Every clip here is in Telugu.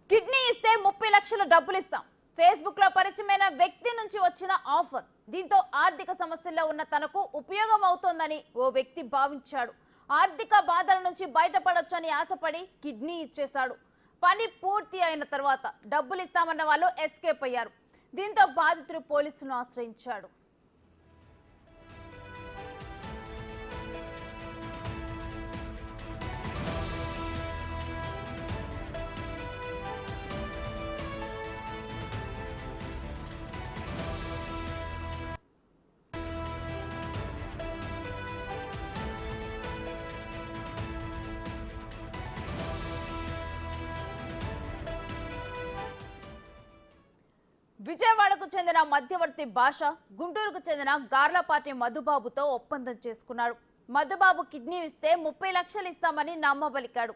కిడ్నీ ఇస్తే 30 లక్షల డబ్బులు ఇస్తాం. ఫేస్బుక్ లో పరిచయమైన వ్యక్తి నుంచి వచ్చిన ఆఫర్. దీంతో ఆర్థిక సమస్యల్లో ఉన్న తనకు ఉపయోగం అవుతోందని ఓ వ్యక్తి భావించాడు. ఆర్థిక బాధల నుంచి బయటపడొచ్చని ఆశపడి కిడ్నీ ఇచ్చేశాడు. పని పూర్తి అయిన తర్వాత డబ్బులు ఇస్తామన్న వాళ్ళు ఎస్కేప్ అయ్యారు. దీంతో బాధితుడు పోలీసులను ఆశ్రయించాడు. విజయవాడకు చెందిన మధ్యవర్తి భాష గుంటూరుకు చెందిన గార్లపాటి మధుబాబుతో ఒప్పందం చేసుకున్నాడు. మధుబాబు కిడ్నీ ఇస్తే 30 లక్షలు ఇస్తామని నమ్మబలికాడు.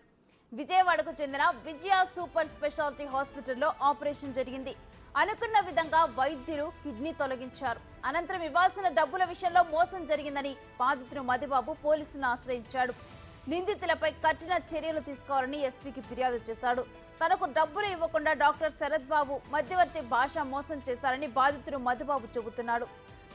విజయవాడకు చెందిన విజయ సూపర్ స్పెషాలిటీ హాస్పిటల్లో ఆపరేషన్ జరిగింది. అనుకున్న విధంగా వైద్యులు కిడ్నీ తొలగించారు. అనంతరం ఇవ్వాల్సిన డబ్బుల విషయంలో మోసం జరిగిందని బాధితుడు మధుబాబు పోలీసులను ఆశ్రయించాడు. నిందితులపై కఠిన చర్యలు తీసుకోవాలని ఎస్పీకి ఫిర్యాదు చేశాడు. తనకు డబ్బులు ఇవ్వకుండా డాక్టర్ శరత్ బాబు మధ్యవర్తి భాష మోసం చేశారని బాధితుడు మధుబాబు చెబుతున్నాడు.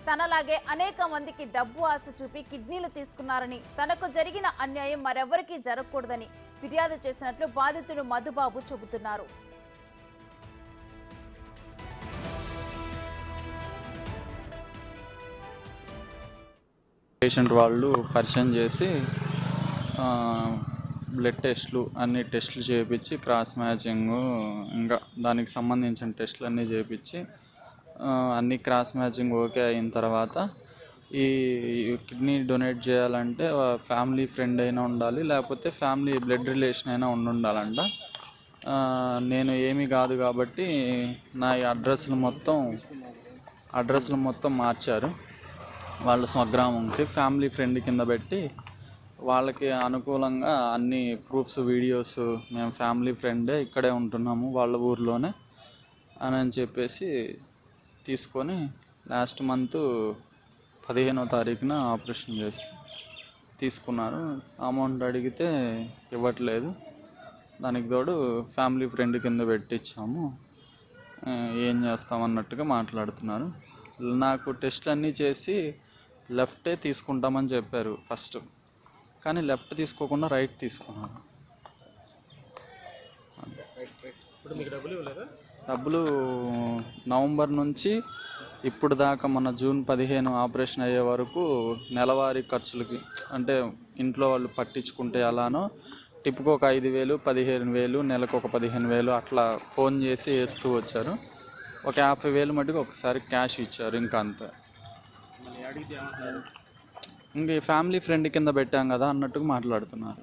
తనలాగే అనేక మందికి డబ్బు ఆశ చూపి కిడ్నీలు తీసుకున్నారని, తనకు జరిగిన అన్యాయం మరెవరికీ జరగకూడదని ఫిర్యాదు చేసినట్లు బాధితుడు మధుబాబు చెబుతున్నారు. పేషెంట్ వాళ్ళు పరిచయం చేసి బ్లడ్ టెస్ట్లు అన్ని టెస్టులు చేయించి క్రాస్ మ్యాచింగ్ ఇంకా దానికి సంబంధించిన టెస్టులు అన్నీ చేయించి అన్ని క్రాస్ మ్యాచింగ్ ఓకే అయిన తర్వాత ఈ కిడ్నీ డొనేట్ చేయాలంటే ఫ్యామిలీ ఫ్రెండ్ అయినా ఉండాలి, లేకపోతే ఫ్యామిలీ బ్లడ్ రిలేషన్ అయినా ఉండాలంట. నేను ఏమీ కాదు కాబట్టి నా అడ్రస్లు మొత్తం మార్చారు. వాళ్ళ స్వగ్రామంకి ఫ్యామిలీ ఫ్రెండ్ కింద పెట్టి వాళ్ళకి అనుకూలంగా అన్ని ప్రూఫ్స్ వీడియోస్ మేము ఫ్యామిలీ ఫ్రెండే ఇక్కడే ఉంటున్నాము వాళ్ళ ఊర్లోనే అని చెప్పేసి తీసుకొని లాస్ట్ మంత్ 15వ తారీఖున ఆపరేషన్ చేసి తీసుకున్నారు. అమౌంట్ అడిగితే ఇవ్వట్లేదు. దానికి తోడు ఫ్యామిలీ ఫ్రెండ్ కింద పెట్టించాము, ఏం చేస్తామన్నట్టుగా మాట్లాడుతున్నారు. నాకు టెస్ట్లు అన్నీ చేసి లెఫ్టే తీసుకుంటామని చెప్పారు ఫస్ట్, కానీ లెఫ్ట్ తీసుకోకుండా రైట్ తీసుకున్నాను. డబ్బులు నవంబర్ నుంచి ఇప్పుడు దాకా మన జూన్ 15 ఆపరేషన్ అయ్యే వరకు నెలవారీ ఖర్చులకి, అంటే ఇంట్లో వాళ్ళు పట్టించుకుంటే అలానో టిప్కి ఒక 5,000, 15,000, నెలకు ఒక 15,000 అట్లా ఫోన్ చేసి వేస్తూ వచ్చారు. ఒక 50,000 మటుకు ఒకసారి క్యాష్ ఇచ్చారు. ఇంకా అంతే. ఇంక ఫ్యామిలీ ఫ్రెండ్ కింద పెట్టాం కదా అన్నట్టుగా మాట్లాడుతున్నారు.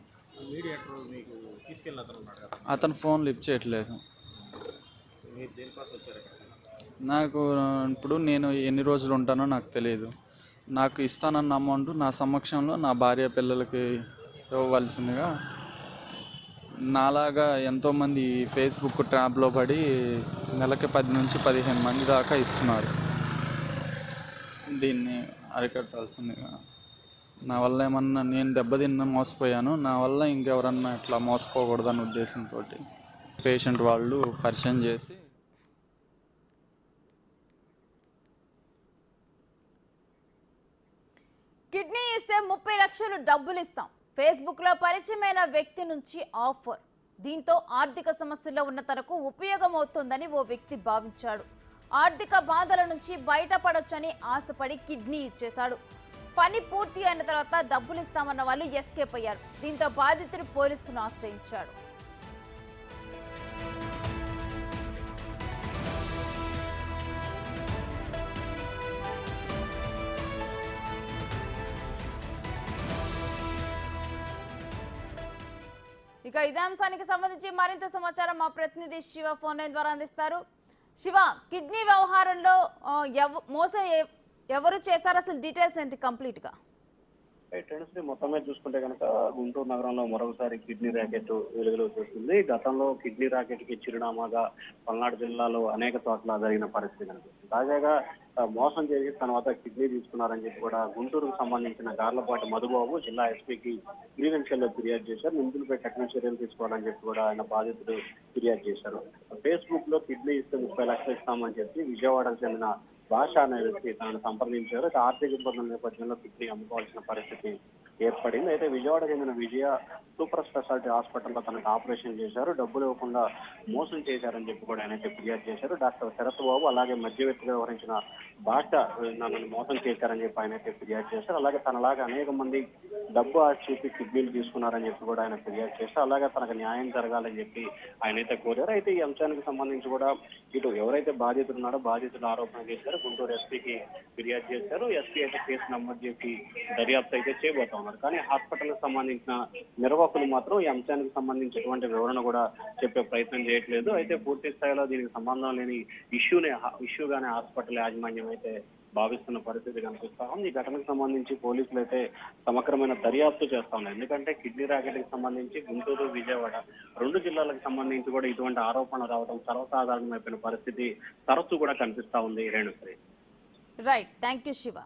అతను ఫోన్ లిఫ్ట్ చేయట్లేదు. నాకు ఇప్పుడు నేను ఎన్ని రోజులు ఉంటానో నాకు తెలియదు. నాకు ఇస్తానన్న అమౌంట్ నా సమక్షంలో నా భార్య పిల్లలకి ఇవ్వవలసిందిగా, నాలాగా ఎంతోమంది ఫేస్బుక్ ట్రాప్లో పడి నెలకి 10 నుంచి 15 మంది దాకా ఇస్తున్నారు. దీన్ని అరికట్టాల్సిందిగా. నా వల్ల ఏమన్నా నేను దెబ్బతిన్న మోసపోయాను, నా వల్ల ఇంకెవరన్నా ఇట్లా మోసపోకూడదన్న ఉద్దేశంతో పేషెంట్ వాళ్ళు పరిచయం చేసి కిడ్నీ ఇస్తే 30 లక్షలు డబ్బులు ఇస్తాం. ఫేస్బుక్ లో పరిచయమైన వ్యక్తి నుంచి ఆఫర్. దీంతో ఆర్థిక సమస్యల్లో ఉన్న తనకు ఉపయోగం అవుతోందని ఓ వ్యక్తి భావించాడు. ఆర్థిక బాధల నుంచి బయటపడొచ్చని ఆశపడి కిడ్నీ ఇచ్చేశాడు. పని పూర్తి అయిన తర్వాత డబ్బులు ఇస్తామన్న వాళ్ళు ఎస్కేప్ అయ్యారు. దీంతో బాధితుడు పోలీసులను ఆశ్రయించాడు. ఇక ఇదే అంశానికి సంబంధించి మరింత సమాచారం మా ప్రతినిధి శివ ఫోన్ లైన్ ద్వారా అందిస్తారు. శివ, కిడ్నీ వ్యవహారంలో మోసం ఎవరు చేశారు, అసలు డీటెయిల్స్ ఏంటి కంప్లీట్గా? శ్రీ మొత్తం మీద చూసుకుంటే కనుక గుంటూరు నగరంలో మరొకసారి కిడ్నీ ర్యాకెట్ వెలుగులోకి వస్తుంది. గతంలో కిడ్నీ ర్యాకెట్ కి చిరునామాగా పల్నాడు జిల్లాలో అనేక చోట్ల జరిగిన పరిస్థితి కనిపిస్తుంది. తాజాగా మోసం చేసి తన వద్ద కిడ్నీ తీసుకున్నారని చెప్పి కూడా గుంటూరుకు సంబంధించిన గార్లపాటి మధుబాబు జిల్లా ఎస్పీకి గ్రీవెన్షియల్ లో ఫిర్యాదు చేశారు. నిందితులపై కఠిన చర్యలు తీసుకోవాలని చెప్పి కూడా ఆయన బాధితుడు ఫిర్యాదు చేశారు. ఫేస్బుక్ లో కిడ్నీ ఇస్తే 30 లక్షలు ఇస్తామని చెప్పి విజయవాడకు చెందిన భాష అనే వ్యక్తి తనను సంప్రదించారు. ఆర్థిక ఇబ్బందుల నేపథ్యంలో కిడ్నీ అమ్ముకోవాల్సిన పరిస్థితి ఏర్పడింది. అయితే విజయవాడ చెందిన విజయ సూపర్ స్పెషాలిటీ హాస్పిటల్లో తనకు ఆపరేషన్ చేశారు. డబ్బులు ఇవ్వకుండా మోసం చేశారని చెప్పి కూడా ఆయన ఫిర్యాదు చేశారు. డాక్టర్ శరత్ బాబు అలాగే మధ్యవర్తిగా వ్యవహరించిన భాష నన్ను మోసం చేశారని చెప్పి ఆయన ఫిర్యాదు చేశారు. అలాగే తనలాగా అనేక మంది డబ్బు ఆశ చూపి కిడ్నీలు తీసుకున్నారని చెప్పి కూడా ఆయన ఫిర్యాదు చేశారు. అలాగే తనకు న్యాయం జరగాలని చెప్పి ఆయన కోరారు. అయితే ఈ అంశానికి సంబంధించి కూడా ఇటు ఎవరైతే బాధితులు ఉన్నారో బాధితులు ఆరోపణ చేశారో గుంటూరు ఎస్పీకి ఫిర్యాదు చేశారు. ఎస్పీ అయితే కేసు నమోదు చేసి దర్యాప్తు అయితే చేయబోతా ఉన్నారు. కానీ హాస్పిటల్ కు సంబంధించిన నిర్వాహకులు మాత్రం ఈ అంశానికి సంబంధించినటువంటి వివరణ కూడా చెప్పే ప్రయత్నం చేయట్లేదు. అయితే పూర్తి స్థాయిలో దీనికి సంబంధం లేని ఇష్యూగానే హాస్పిటల్ యాజమాన్యం అయితే భావిస్తున్న పరిస్థితి కనిపిస్తా ఉంది. ఈ ఘటనకు సంబంధించి పోలీసులు అయితే సమగ్రమైన దర్యాప్తు చేస్తా ఉన్నారు. ఎందుకంటే కిడ్నీ ర్యాకెట్ కి సంబంధించి గుంటూరు విజయవాడ 2 జిల్లాలకు సంబంధించి కూడా ఇటువంటి ఆరోపణలు రావడం సర్వసాధారణమైపోయిన పరిస్థితి తరచూ కూడా కనిపిస్తా ఉంది. Renusri. Right, thank you Shiva.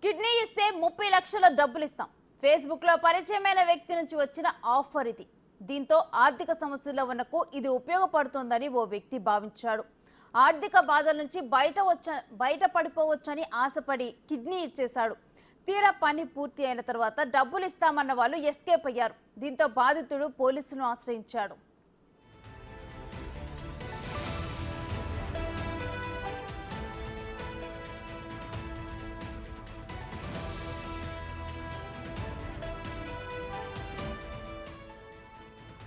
Kidney ఇస్తే 30 లక్షల డబ్బులు ఇస్తాం. ఫేస్బుక్ లో పరిచయమైన వ్యక్తి నుంచి వచ్చిన ఆఫర్ ఇది. దీంతో ఆర్థిక సమస్యల్లో ఉన్నకు ఇది ఉపయోగపడుతోందని ఓ వ్యక్తి భావించాడు. ఆర్థిక బాధల నుంచి బయట పడిపోవచ్చని ఆశపడి కిడ్నీ ఇచ్చేశాడు. తీరా పని పూర్తి అయిన తర్వాత డబ్బులు ఇస్తామన్న వాళ్ళు ఎస్కేప్ అయ్యారు. దీంతో బాధితుడు పోలీసులను ఆశ్రయించాడు.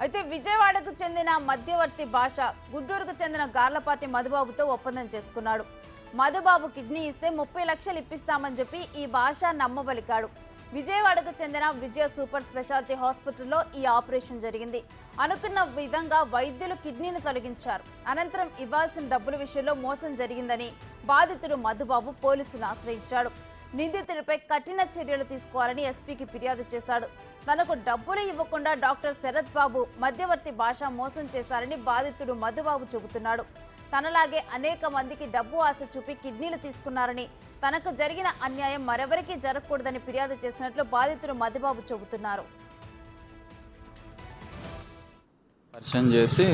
అయితే విజయవాడకు చెందిన మధ్యవర్తి భాష గుంటూరుకు చెందిన గార్లపాటి మధుబాబుతో ఒప్పందం చేసుకున్నాడు. మధుబాబు కిడ్నీ ఇస్తే 30 లక్షలు ఇప్పిస్తామని చెప్పి ఈ భాష నమ్మబలికాడు. విజయవాడకు చెందిన విజయ సూపర్ స్పెషాలిటీ హాస్పిటల్లో ఈ ఆపరేషన్ జరిగింది. అనుకున్న విధంగా వైద్యులు కిడ్నీని తొలగించారు. అనంతరం ఇవ్వాల్సిన డబ్బుల విషయంలో మోసం జరిగిందని బాధితుడు మధుబాబు పోలీసులను ఆశ్రయించాడు. నిందితుడిపై కఠిన చర్యలు తీసుకోవాలని ఎస్పీకి ఫిర్యాదు చేశాడు. తనకు డబ్బులు ఇవ్వకుండా డాక్టర్ శరత్ బాబు మధ్యవర్తి భాష మోసం చేశారని బాధితుడు మధుబాబు చెబుతున్నాడు. తనలాగే అనేక మందికి డబ్బు ఆశ చూపి కిడ్నీలు తీసుకున్నారని, తనకు జరిగిన అన్యాయం మరెవరికీ జరగకూడదని ఫిర్యాదు చేసినట్లు బాధితుడు మధుబాబు చెబుతున్నారు. పరిచయం చేసి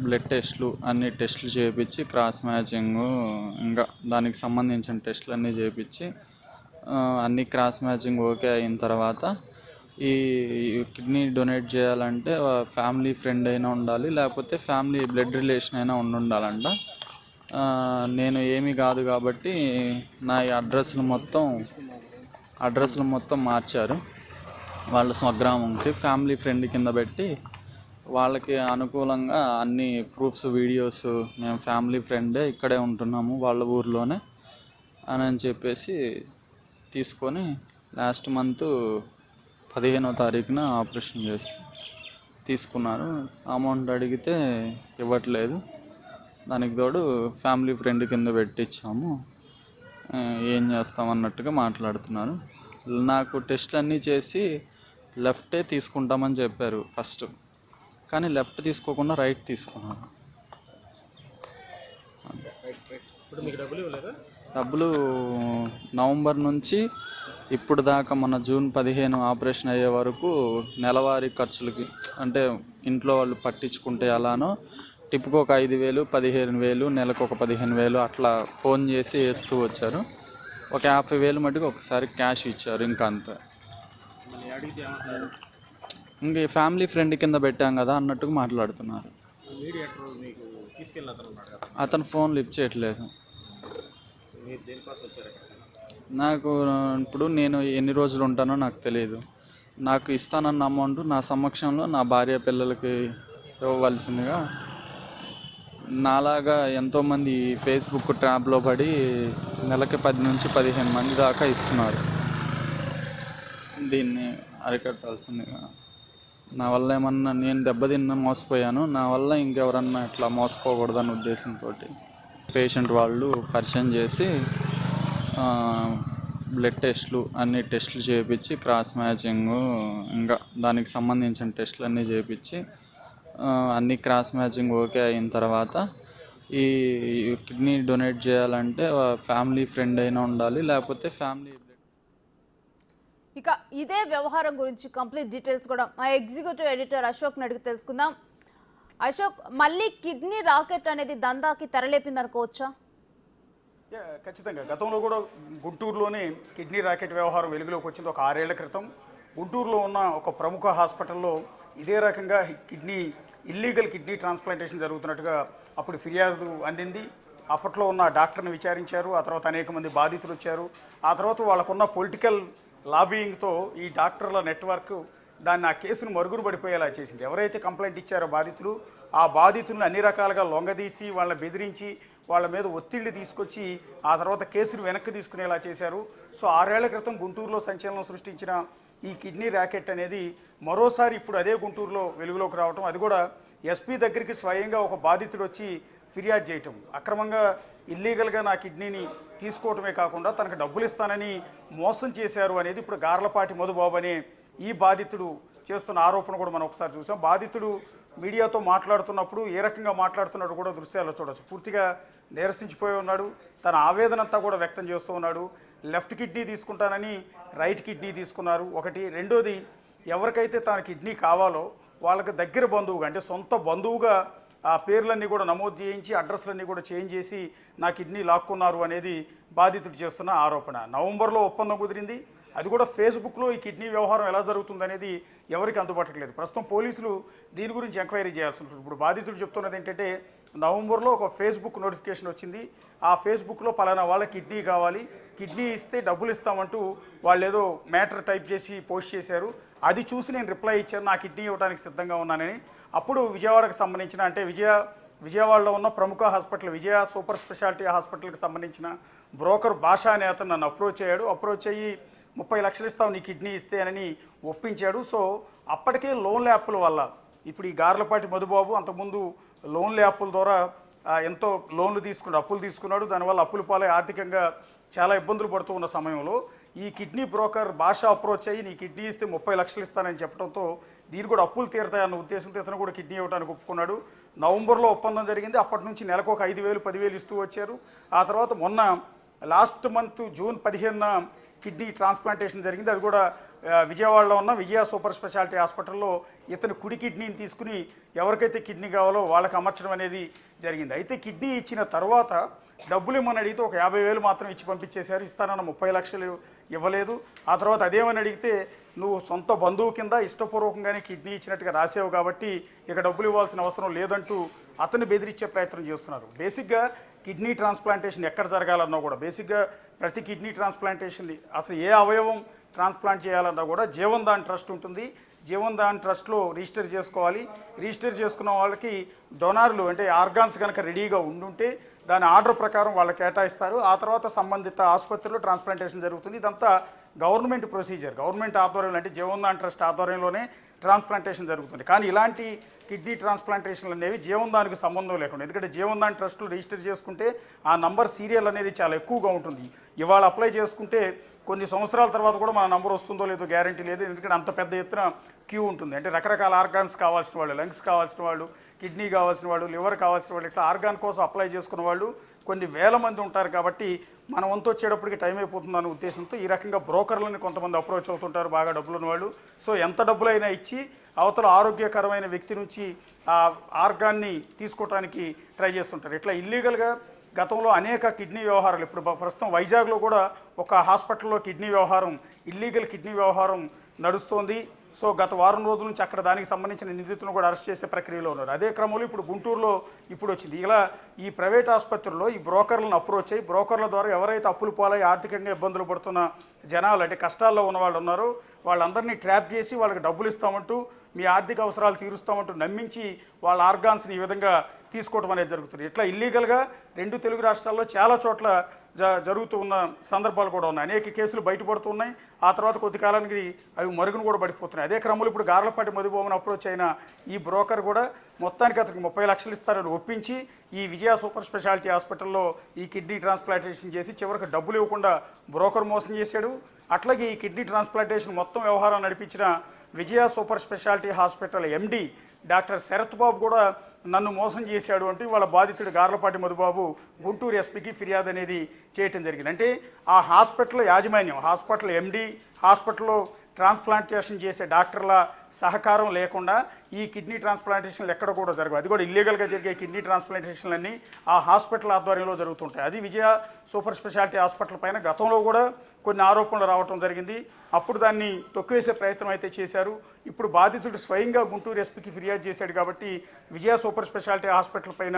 బ్లడ్ టెస్ట్లు అన్ని టెస్టులు చేయించి క్రాస్ మ్యాచింగ్ ఇంకా దానికి సంబంధించిన టెస్టులు అన్నీ చేయించి అన్ని క్రాస్ మ్యాచింగ్ ఓకే అయిన తర్వాత ఈ కిడ్నీ డొనేట్ చేయాలంటే ఫ్యామిలీ ఫ్రెండ్ అయినా ఉండాలి, లేకపోతే ఫ్యామిలీ బ్లడ్ రిలేషన్ అయినా ఉండాలంట. నేను ఏమీ కాదు కాబట్టి నా అడ్రస్లు మొత్తం మార్చారు. వాళ్ళ స్వగ్రామంకి ఫ్యామిలీ ఫ్రెండ్ కింద పెట్టి వాళ్ళకి అనుకూలంగా అన్ని ప్రూఫ్స్ వీడియోస్ మేము ఫ్యామిలీ ఫ్రెండే ఇక్కడే ఉంటున్నాము వాళ్ళ ఊర్లోనే అని చెప్పేసి తీసుకొని లాస్ట్ మంత్ 15వ తారీఖున ఆపరేషన్ చేసి తీసుకున్నారు. అమౌంట్ అడిగితే ఇవ్వట్లేదు. దానికి తోడు ఫ్యామిలీ ఫ్రెండ్ కింద పెట్టించాము, ఏం చేస్తామన్నట్టుగా మాట్లాడుతున్నారు. నాకు టెస్ట్లు అన్నీ చేసి లెఫ్టే తీసుకుంటామని చెప్పారు ఫస్ట్, కానీ లెఫ్ట్ తీసుకోకుండా రైట్ తీసుకున్నారు. డబ్బులు నవంబర్ నుంచి ఇప్పుడు దాకా మన జూన్ 15 ఆపరేషన్ అయ్యే వరకు నెలవారీ ఖర్చులకి, అంటే ఇంట్లో వాళ్ళు పట్టించుకుంటే అలానో టిప్కి ఒక 5,000, 15,000, నెలకు ఒక 15,000 అట్లా ఫోన్ చేసి వేస్తూ వచ్చారు. ఒక 50,000 మటుకు ఒకసారి క్యాష్ ఇచ్చారు. ఇంకా అంతే. ఇంక ఫ్యామిలీ ఫ్రెండ్ కింద పెట్టాం కదా అన్నట్టుగా మాట్లాడుతున్నారు. అతను ఫోన్ లిఫ్ట్ చేయట్లేదు. నాకు ఇప్పుడు నేను ఎన్ని రోజులు ఉంటానో నాకు తెలియదు. నాకు ఇస్తానన్న అమౌంట్ నా సమక్షంలో నా భార్య పిల్లలకి ఇవ్వవలసిందిగా, నాలాగా ఎంతోమంది ఫేస్బుక్ ట్రాప్లో పడి నెలకి 10 నుంచి 15 మంది దాకా ఇస్తున్నారు. దీన్ని అరికట్టాల్సిందిగా నా వల్ల ఏమన్నా నేను దెబ్బతిన్నా మోసపోయాను, నా వల్ల ఇంకెవరన్నా ఇట్లా మోసపోకూడదన్న ఉద్దేశంతో పేషెంట్ వాళ్ళు పరిచయం చేసి బ్లడ్ టెస్ట్లు అన్ని టెస్టులు చేయించి క్రాస్ మ్యాచింగ్ ఇంకా దానికి సంబంధించిన టెస్టులు అన్నీ చేయించి అన్ని క్రాస్ మ్యాచింగ్ ఓకే అయిన తర్వాత ఈ కిడ్నీ డొనేట్ చేయాలంటే ఫ్యామిలీ ఫ్రెండ్ అయినా ఉండాలి, లేకపోతే ఫ్యామిలీ. ఇక ఇదే వ్యవహారం గురించి కంప్లీట్ డీటెయిల్స్ కూడా మా ఎగ్జిక్యూటివ్ ఎడిటర్ అశోక్ని అడిగి తెలుసుకుందాం. అశోక్, మళ్ళీ కిడ్నీ రాకెట్ అనేది దందాకి తెరలేపింది అనుకోవచ్చా? ఖచ్చితంగా గతంలో కూడా గుంటూరులోనే కిడ్నీ రాకెట్ వ్యవహారం వెలుగులోకి వచ్చింది. ఒక 6 ఏళ్ల క్రితం గుంటూరులో ఉన్న ఒక ప్రముఖ హాస్పిటల్లో ఇదే రకంగా ఇల్లీగల్ కిడ్నీ ట్రాన్స్ప్లాంటేషన్ జరుగుతున్నట్టుగా అప్పుడు ఫిర్యాదు అందింది. అప్పట్లో ఉన్న డాక్టర్ని విచారించారు. ఆ తర్వాత అనేక మంది బాధితులు వచ్చారు. ఆ తర్వాత వాళ్ళకున్న పొలిటికల్ లాబియింగ్తో ఈ డాక్టర్ల నెట్వర్క్ దాన్ని ఆ కేసును మరుగున పడిపోయేలా చేసింది. ఎవరైతే కంప్లైంట్ ఇచ్చారో బాధితులు, ఆ బాధితులను అన్ని రకాలుగా లొంగదీసి వాళ్ళని బెదిరించి వాళ్ళ మీద ఒత్తిళ్లు తీసుకొచ్చి ఆ తర్వాత కేసును వెనక్కి తీసుకునేలా చేశారు. సో 6 ఏళ్ల క్రితం గుంటూరులో సంచలనం సృష్టించిన ఈ కిడ్నీ ర్యాకెట్ అనేది మరోసారి ఇప్పుడు అదే గుంటూరులో వెలుగులోకి రావటం, అది కూడా ఎస్పీ దగ్గరికి స్వయంగా ఒక బాధితుడు వచ్చి ఫిర్యాదు చేయటం, అక్రమంగా ఇల్లీగల్గా నా కిడ్నీని తీసుకోవటమే కాకుండా తనకు డబ్బులు ఇస్తానని మోసం చేశారు అనేది ఇప్పుడు గార్లపాటి మధుబాబు అనే ఈ బాధితుడు చేస్తున్న ఆరోపణ కూడా మనం ఒకసారి చూసాం. బాధితుడు మీడియాతో మాట్లాడుతున్నప్పుడు ఏ రకంగా మాట్లాడుతున్నట్టు కూడా దృశ్యాల్లో చూడవచ్చు. పూర్తిగా నీరసించిపోయి ఉన్నాడు. తన ఆవేదన అంతా కూడా వ్యక్తం చేస్తూ ఉన్నాడు. లెఫ్ట్ కిడ్నీ తీసుకుంటానని రైట్ కిడ్నీ తీసుకున్నారు ఒకటి. రెండోది, ఎవరికైతే తన కిడ్నీ కావాలో వాళ్ళకి దగ్గర బంధువుగా, అంటే సొంత బంధువుగా ఆ పేర్లన్నీ కూడా నమోదు చేయించి అడ్రస్లన్నీ కూడా చేంజ్ చేసి నా కిడ్నీ లాక్కున్నారు అనేది బాధితుడు చేస్తున్న ఆరోపణ. నవంబర్లో ఒప్పందం కుదిరింది. అది కూడా ఫేస్బుక్లో ఈ కిడ్నీ వ్యవహారం ఎలా జరుగుతుంది అనేది ఎవరికి అందుబాటులేదు. ప్రస్తుతం పోలీసులు దీని గురించి ఎంక్వైరీ చేయాల్సి ఉంటుంది. ఇప్పుడు బాధితుడు చెప్తున్నది ఏంటంటే, నవంబర్లో ఒక ఫేస్బుక్ నోటిఫికేషన్ వచ్చింది. ఆ ఫేస్బుక్లో పలానా వాళ్ళ కిడ్నీ కావాలి, కిడ్నీ ఇస్తే డబ్బులు ఇస్తామంటూ వాళ్ళు ఏదో మ్యాటర్ టైప్ చేసి పోస్ట్ చేశారు. అది చూసి నేను రిప్లై ఇచ్చాను, నా కిడ్నీ ఇవ్వడానికి సిద్ధంగా ఉన్నానని. అప్పుడు విజయవాడకు సంబంధించిన, అంటే విజయవాడలో ఉన్న ప్రముఖ హాస్పిటల్ విజయ సూపర్ స్పెషాలిటీ హాస్పిటల్కి సంబంధించిన బ్రోకర్ భాషా అనే అతను నన్ను అప్రోచ్ అయ్యి 30 లక్షలు ఇస్తావు నీ కిడ్నీ ఇస్తే అని ఒప్పించాడు. సో అప్పటికే లోన్ల యాప్ల వల్ల ఇప్పుడు ఈ గార్లపాటి మధుబాబు అంతకుముందు లోన్ల యాప్ల ద్వారా ఎంతో అప్పులు తీసుకున్నాడు. దానివల్ల అప్పుల పాలై ఆర్థికంగా చాలా ఇబ్బందులు పడుతూ ఉన్న సమయంలో ఈ కిడ్నీ బ్రోకర్ భాష అప్రోచ్ అయ్యి నీ కిడ్నీ ఇస్తే 30 లక్షలు ఇస్తానని చెప్పడంతో దీని కూడా అప్పులు తీరుతాయన్న ఉద్దేశంతో ఇతను కూడా కిడ్నీ ఇవ్వడానికి ఒప్పుకున్నాడు. నవంబర్లో ఒప్పందం జరిగింది. అప్పటి నుంచి నెలకు ఒక 5,000 10,000 ఇస్తూ వచ్చారు. ఆ తర్వాత మొన్న లాస్ట్ మంత్ జూన్ 15న కిడ్నీ ట్రాన్స్ప్లాంటేషన్ జరిగింది. అది కూడా విజయవాడలో ఉన్న విజయ సూపర్ స్పెషాలిటీ హాస్పిటల్లో ఇతను కుడి కిడ్నీని తీసుకుని ఎవరికైతే కిడ్నీ కావాలో వాళ్ళకి అమర్చడం అనేది జరిగింది. అయితే కిడ్నీ ఇచ్చిన తర్వాత డబ్బులు ఇమ్మని అడిగితే ఒక 50,000 మాత్రం ఇచ్చి పంపించేశారు. ఇస్తానన్న 30 లక్షలు ఇవ్వలేదు. ఆ తర్వాత అదేమని అడిగితే, నువ్వు సొంత బంధువు కింద ఇష్టపూర్వకంగానే కిడ్నీ ఇచ్చినట్టుగా రాసావు కాబట్టి ఇక డబ్బులు ఇవ్వాల్సిన అవసరం లేదంటూ అతన్ని బెదిరించే ప్రయత్నం చేస్తున్నారు. బేసిక్గా కిడ్నీ ట్రాన్స్ప్లాంటేషన్ ఎక్కడ జరగాలన్నా కూడా, బేసిక్గా ప్రతి కిడ్నీ ట్రాన్స్ప్లాంటేషన్ అసలు ఏ అవయవం ట్రాన్స్ప్లాంట్ చేయాలన్నా కూడా జీవన్ దాన్ ట్రస్ట్ ఉంటుంది. జీవన్ దాన్ ట్రస్ట్లో రిజిస్టర్ చేసుకోవాలి. రిజిస్టర్ చేసుకున్న వాళ్ళకి డొనార్లు, అంటే ఆర్గాన్స్ కనుక రెడీగా ఉండుంటే దాని ఆర్డర్ ప్రకారం వాళ్ళకి కేటాయిస్తారు. ఆ తర్వాత సంబంధిత ఆసుపత్రిలో ట్రాన్స్ప్లాంటేషన్ జరుగుతుంది. ఇదంతా గవర్నమెంట్ ప్రొసీజర్, గవర్నమెంట్ ఆధ్వర్యంలో, అంటే జీవన్ దాన్ ట్రస్ట్ ఆధ్వర్యంలోనే ట్రాన్స్ప్లాంటేషన్ జరుగుతుంది. కానీ ఇలాంటి కిడ్నీ ట్రాన్స్ప్లాంటేషన్లు అనేవి జీవన్ దానికి సంబంధం లేకుండా, ఎందుకంటే జీవన్ దాన్ ట్రస్ట్లో రిజిస్టర్ చేసుకుంటే ఆ నంబర్ సీరియల్ అనేది చాలా ఎక్కువగా ఉంటుంది. ఇవాళ అప్లై చేసుకుంటే కొన్ని సంవత్సరాల తర్వాత కూడా మన నంబర్ వస్తుందో లేదో గ్యారంటీ లేదు. ఎందుకంటే అంత పెద్ద ఎత్తున క్యూ ఉంటుంది. అంటే రకరకాల ఆర్గాన్స్ కావాల్సిన వాళ్ళు, లంగ్స్ కావాల్సిన వాళ్ళు, కిడ్నీ కావాల్సిన వాళ్ళు, లివర్ కావాల్సిన వాళ్ళు, ఇట్లా ఆర్గాన్ కోసం అప్లై చేసుకున్న వాళ్ళు కొన్ని వేల మంది ఉంటారు. కాబట్టి మన వంతు వచ్చేటప్పటికి టైం అయిపోతుందన్న ఉద్దేశంతో ఈ రకంగా బ్రోకర్లని కొంతమంది అప్రోచ్ అవుతుంటారు, బాగా డబ్బులున్న వాళ్ళు. సో ఎంత డబ్బులైనా ఇచ్చి అవతల ఆరోగ్యకరమైన వ్యక్తి నుంచి ఆ ఆర్గాన్ని తీసుకోవడానికి ట్రై చేస్తుంటారు. ఇట్లా ఇల్లీగల్గా గతంలో అనేక కిడ్నీ వ్యవహారాలు, ఇప్పుడు ప్రస్తుతం వైజాగ్లో కూడా ఒక హాస్పిటల్లో కిడ్నీ వ్యవహారం, ఇల్లీగల్ కిడ్నీ వ్యవహారం నడుస్తోంది. సో గత వారం రోజుల నుంచి అక్కడ దానికి సంబంధించిన నిందితులను కూడా అరెస్ట్ చేసే ప్రక్రియలో ఉన్నారు. అదే క్రమంలో ఇప్పుడు గుంటూరులో ఇప్పుడు వచ్చింది. ఇలా ఈ ప్రైవేట్ ఆసుపత్రుల్లో ఈ బ్రోకర్లను అప్రోచ్ అయ్యి, బ్రోకర్ల ద్వారా ఎవరైతే అప్పులు పాలై ఆర్థికంగా ఇబ్బందులు పడుతున్న జనాలు, అంటే కష్టాల్లో ఉన్న వాళ్ళు ఉన్నారో వాళ్ళందరినీ ట్రాప్ చేసి వాళ్ళకి డబ్బులు ఇస్తామంటూ, మీ ఆర్థిక అవసరాలు తీరుస్తామంటూ నమ్మించి వాళ్ళ ఆర్గాన్స్ని ఈ విధంగా తీసుకోవడం అనేది జరుగుతుంది. ఇట్లా ఇల్లీగల్గా 2 తెలుగు రాష్ట్రాల్లో చాలా చోట్ల జరుగుతూ ఉన్న సందర్భాలు కూడా ఉన్నాయి. అనేక కేసులు బయటపడుతున్నాయి. ఆ తర్వాత కొద్ది కాలానికి అవి మరుగున కూడా పడిపోతున్నాయి. అదే క్రమంలో ఇప్పుడు గార్లపాటి మధుబాబుని అప్రోచ్ అయిన ఈ బ్రోకర్ కూడా మొత్తానికి అతనికి 30 లక్షలు ఇస్తారని ఒప్పించి ఈ విజయ సూపర్ స్పెషాలిటీ హాస్పిటల్లో ఈ కిడ్నీ ట్రాన్స్ప్లాంటేషన్ చేసి చివరికి డబ్బులు ఇవ్వకుండా బ్రోకర్ మోసం చేశాడు. అట్లాగే ఈ కిడ్నీ ట్రాన్స్ప్లాంటేషన్ మొత్తం వ్యవహారం నడిపించిన Vijaya super speciality hospital MD doctor Sarath Babu కూడా నన్ను మోసం చేశాడు అంటూ వాళ్ళ బాధితుడు గార్లపాటి మధుబాబు గుంటూరు ఎస్పీకి ఫిర్యాదు అనేది చేయటం జరిగింది. అంటే ఆ హాస్పిటల్ యాజమాన్యం, హాస్పిటల్ ఎండి, హాస్పిటల్లో ట్రాన్స్ప్లాంటేషన్ చేసే డాక్టర్ల సహకారం లేకుండా ఈ కిడ్నీ ట్రాన్స్ప్లాంటేషన్లు ఎక్కడ కూడా జరగవు. అది కూడా ఇల్లీగల్గా జరిగే కిడ్నీ ట్రాన్స్ప్లాంటేషన్లన్నీ ఆ హాస్పిటల్ ఆధ్వర్యంలో జరుగుతుంటాయి. అది విజయ సూపర్ స్పెషాలిటీ హాస్పిటల్ పైన గతంలో కూడా కొన్ని ఆరోపణలు రావటం జరిగింది. అప్పుడు దాన్ని తొక్కివేసే ప్రయత్నం అయితే చేశారు. ఇప్పుడు బాధితుడు స్వయంగా గుంటూరు ఎస్పీకి ఫిర్యాదు చేశాడు కాబట్టి విజయ సూపర్ స్పెషాలిటీ హాస్పిటల్ పైన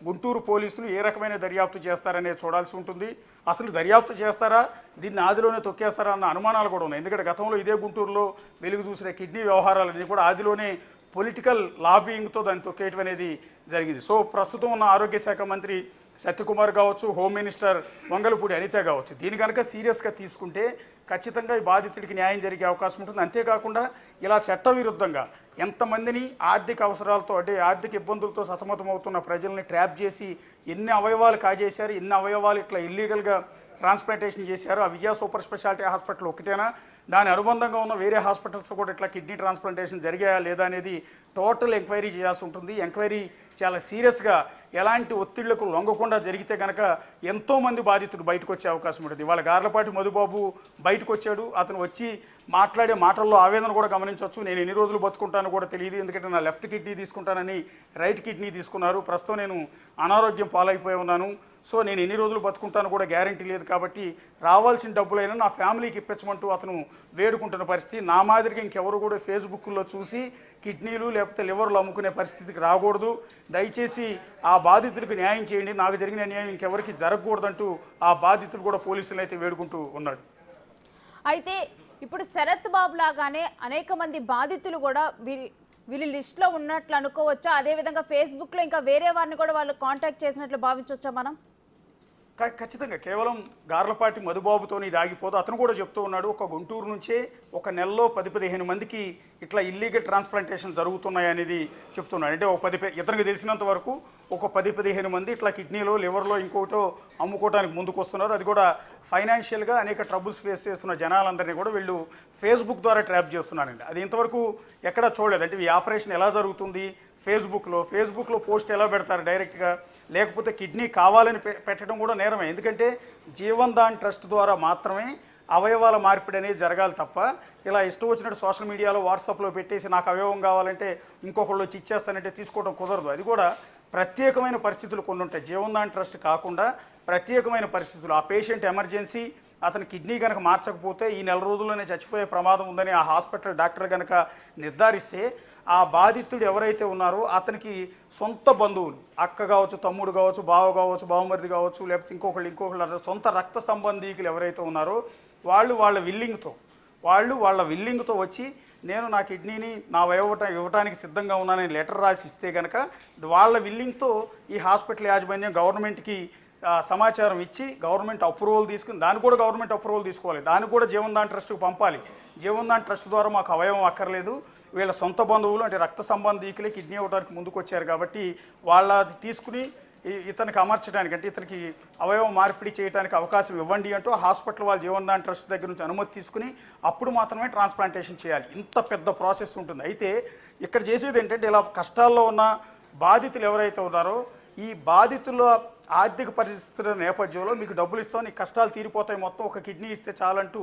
గుంటూరు పోలీసులు ఏ రకమైన దర్యాప్తు చేస్తారనే చూడాల్సి ఉంటుంది. అసలు దర్యాప్తు చేస్తారా, దీన్ని ఆదిలోనే తొక్కేస్తారా అన్న అనుమానాలు కూడా ఉన్నాయి. ఎందుకంటే గతంలో ఇదే గుంటూరులో వెలుగు చూసిన కిడ్నీ వ్యవహారాలన్నీ కూడా ఆదిలోనే పొలిటికల్ లాబియింగ్తో దాన్ని తొక్కేయటం అనేది జరిగింది. సో ప్రస్తుతం ఉన్న ఆరోగ్య శాఖ మంత్రి సత్యకుమార్ కావచ్చు, హోమ్ మినిస్టర్ వంగలపూడి అనిత కావచ్చు, దీని కనుక సీరియస్గా తీసుకుంటే ఖచ్చితంగా ఈ బాధితుడికి న్యాయం జరిగే అవకాశం ఉంటుంది. అంతేకాకుండా ఇలా చట్టవిరుద్ధంగా ఎంతమందిని ఆర్థిక అవసరాలతో అంటే ఆర్థిక ఇబ్బందులతో సతమతమవుతున్న ప్రజల్ని ట్రాప్ చేసి ఎన్ని అవయవాలు కాజేశారు, ఎన్ని అవయవాలు ఇట్లా ఇల్లీగల్గా ట్రాన్స్ప్లాంటేషన్ చేశారు. ఆ విజయ సూపర్ స్పెషాలిటీ హాస్పిటల్ ఒకటేనా, దాని అనుబంధంగా ఉన్న వేరే హాస్పిటల్స్ కూడా ఇట్లా కిడ్నీ ట్రాన్స్ప్లాంటేషన్ జరిగాయా లేదా అనేది టోటల్ ఎంక్వైరీ చేయాల్సి ఉంటుంది. ఎంక్వైరీ చాలా సీరియస్గా ఎలాంటి ఒత్తిళ్లకు లొంగకుండా జరిగితే కనుక ఎంతోమంది బాధితుడు బయటకు వచ్చే అవకాశం ఉంటుంది. వాళ్ళ గార్లపాటి మధుబాబు బయటకు వచ్చాడు. అతను వచ్చి మాట్లాడే మాటల్లో ఆవేదన కూడా గమనించవచ్చు. నేను ఎన్ని రోజులు బతుకుంటానో కూడా తెలియదు, ఎందుకంటే నా లెఫ్ట్ కిడ్నీ తీసుకుంటానని రైట్ కిడ్నీ తీసుకున్నారు. ప్రస్తుతం నేను అనారోగ్యం పాలైపోయి ఉన్నాను. సో నేను ఎన్ని రోజులు బతుకుంటాను కూడా గ్యారంటీ లేదు, కాబట్టి రావాల్సిన డబ్బులైనా నా ఫ్యామిలీకి ఇప్పించమంటూ అతను వేడుకుంటున్న పరిస్థితి. నా మాదిరిగా ఇంకెవరు కూడా ఫేస్బుక్లో చూసి కిడ్నీలు లేకపోతే లివర్లు అమ్ముకునే పరిస్థితికి రాకూడదు. దయచేసి ఆ బాధితుడికి న్యాయం చేయండి, నాకు జరిగిన న్యాయం ఇంకెవరికి జరగకూడదంటూ ఆ బాధితుడు కూడా పోలీసులు అయితే వేడుకుంటూ ఉన్నాడు. అయితే ఇప్పుడు శరత్ బాబు లాగానే అనేక మంది బాధితులు కూడా వీళ్ళ లిస్ట్లో ఉన్నట్లు అనుకోవచ్చా? అదేవిధంగా ఫేస్బుక్లో ఇంకా వేరే వారిని కూడా వాళ్ళు కాంటాక్ట్ చేసినట్లు భావించవచ్చా మనం? ఖచ్చితంగా కేవలం గార్లపాటి మధుబాబుతోని ఇది ఆగిపోదు. అతను కూడా చెప్తూ ఉన్నాడు, ఒక గుంటూరు నుంచే ఒక నెలలో 10-15 మందికి ఇట్లా ఇల్లీగల్ ట్రాన్స్ప్లాంటేషన్ జరుగుతున్నాయనేది చెప్తున్నాడు. అంటే ఇతనికి తెలిసినంత వరకు ఒక 10-15 మంది ఇట్లా కిడ్నీలో, లివర్లో ఇంకోటో అమ్ముకోవడానికి ముందుకు వస్తున్నారు. అది కూడా ఫైనాన్షియల్గా అనేక ట్రబుల్స్ ఫేస్ చేస్తున్న జనాలందరినీ కూడా వీళ్ళు ఫేస్బుక్ ద్వారా ట్రాప్ చేస్తున్నారండి. అది ఇంతవరకు ఎక్కడా చూడలేదు. అంటే ఈ ఆపరేషన్ ఎలా జరుగుతుంది, ఫేస్బుక్లో పోస్ట్ ఎలా పెడతారు డైరెక్ట్గా, లేకపోతే కిడ్నీ కావాలని పెట్టడం కూడా నేరమే. ఎందుకంటే జీవన్ దాన్ ట్రస్ట్ ద్వారా మాత్రమే అవయవాల మార్పిడి అనేది జరగాలి తప్ప ఇలా ఇష్టం వచ్చినట్టు సోషల్ మీడియాలో వాట్సాప్లో పెట్టేసి నాకు అవయవం కావాలంటే ఇంకొకళ్ళు వచ్చి ఇచ్చేస్తానంటే తీసుకోవడం కుదరదు. అది కూడా ప్రత్యేకమైన పరిస్థితులు కొన్ని ఉంటాయి. జీవన్ దాన్ ట్రస్ట్ కాకుండా ప్రత్యేకమైన పరిస్థితులు, ఆ పేషెంట్ ఎమర్జెన్సీ, అతని కిడ్నీ కనుక మార్చకపోతే ఈ నెల రోజుల్లోనే చచ్చిపోయే ప్రమాదం ఉందని ఆ హాస్పిటల్ డాక్టర్ కనుక నిర్ధారిస్తే ఆ బాధితుడు ఎవరైతే ఉన్నారో అతనికి సొంత బంధువులు, అక్క కావచ్చు, తమ్ముడు కావచ్చు, బావ కావచ్చు, బావమరిది కావచ్చు, లేకపోతే ఇంకొకళ్ళు సొంత రక్త సంబంధీకులు ఎవరైతే ఉన్నారో వాళ్ళు వాళ్ళ విల్లింగ్తో వచ్చి నేను నా కిడ్నీని నా ఇవ్వడానికి సిద్ధంగా ఉన్నానని లెటర్ రాసి ఇస్తే కనుక వాళ్ళ విల్లింగ్తో ఈ హాస్పిటల్ యాజమాన్యం గవర్నమెంట్కి సమాచారం ఇచ్చి గవర్నమెంట్ అప్రూవల్ తీసుకుని, దానికి కూడా గవర్నమెంట్ అప్రూవల్ తీసుకోవాలి, దానికి కూడా జీవన్ దాన్ ట్రస్ట్కి పంపాలి. జీవన్ దాన్ ట్రస్ట్ ద్వారా మాకు అవయవం అక్కర్లేదు, వీళ్ళ సొంత బంధువులు అంటే రక్త సంబంధీకులే కిడ్నీ ఇవ్వడానికి ముందుకు వచ్చారు కాబట్టి వాళ్ళది తీసుకుని ఇతనికి అమర్చడానికి అంటే ఇతనికి అవయవం మార్పిడి చేయడానికి అవకాశం ఇవ్వండి అంటూ హాస్పిటల్ వాళ్ళు జీవన్ దాన్ ట్రస్ట్ దగ్గర నుంచి అనుమతి తీసుకుని అప్పుడు మాత్రమే ట్రాన్స్ప్లాంటేషన్ చేయాలి. ఇంత పెద్ద ప్రాసెస్ ఉంటుంది. అయితే ఇక్కడ చేసేది ఏంటంటే ఇలా కష్టాల్లో ఉన్న బాధితులు ఎవరైతే ఉన్నారో ఈ బాధితుల ఆర్థిక పరిస్థితుల నేపథ్యంలో మీకు డబ్బులు ఇస్తాం, నీ కష్టాలు తీరిపోతాయి, మొత్తం ఒక కిడ్నీ ఇస్తే చాలంటూ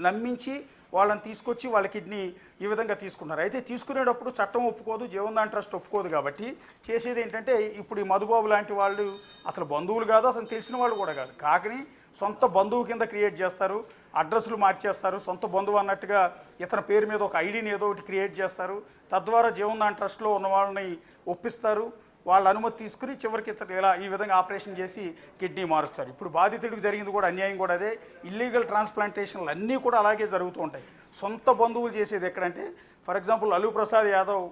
నమ్మించి వాళ్ళని తీసుకొచ్చి వాళ్ళ కిడ్నీ ఈ విధంగా తీసుకున్నారు. అయితే తీసుకునేటప్పుడు చట్టం ఒప్పుకోదు, జీవన్ దాన్ ట్రస్ట్ ఒప్పుకోదు. కాబట్టి చేసేది ఏంటంటే ఇప్పుడు ఈ మధుబాబు లాంటి వాళ్ళు అసలు బంధువులు కాదు, అసలు తెలిసిన వాళ్ళు కూడా కాదు, కాకని సొంత బంధువు కింద క్రియేట్ చేస్తారు, అడ్రస్లు మార్చేస్తారు, సొంత బంధువు అన్నట్టుగా ఇతని పేరు మీద ఒక ఐడిని ఏదో ఒకటి క్రియేట్ చేస్తారు. తద్వారా జీవన్ దాన్ ట్రస్ట్లో ఉన్న వాళ్ళని ఒప్పిస్తారు, వాళ్ళ అనుమతి తీసుకుని చివరికి ఇలా ఈ విధంగా ఆపరేషన్ చేసి కిడ్నీ మారుస్తారు. ఇప్పుడు బాధితుడికి జరిగింది కూడా అన్యాయం కూడా అదే. ఇల్లీగల్ ట్రాన్స్ప్లాంటేషన్లు అన్నీ కూడా అలాగే జరుగుతూ ఉంటాయి. సొంత బంధువులు చేసేది ఎక్కడంటే ఫర్ ఎగ్జాంపుల్ అలూ ప్రసాద్ యాదవ్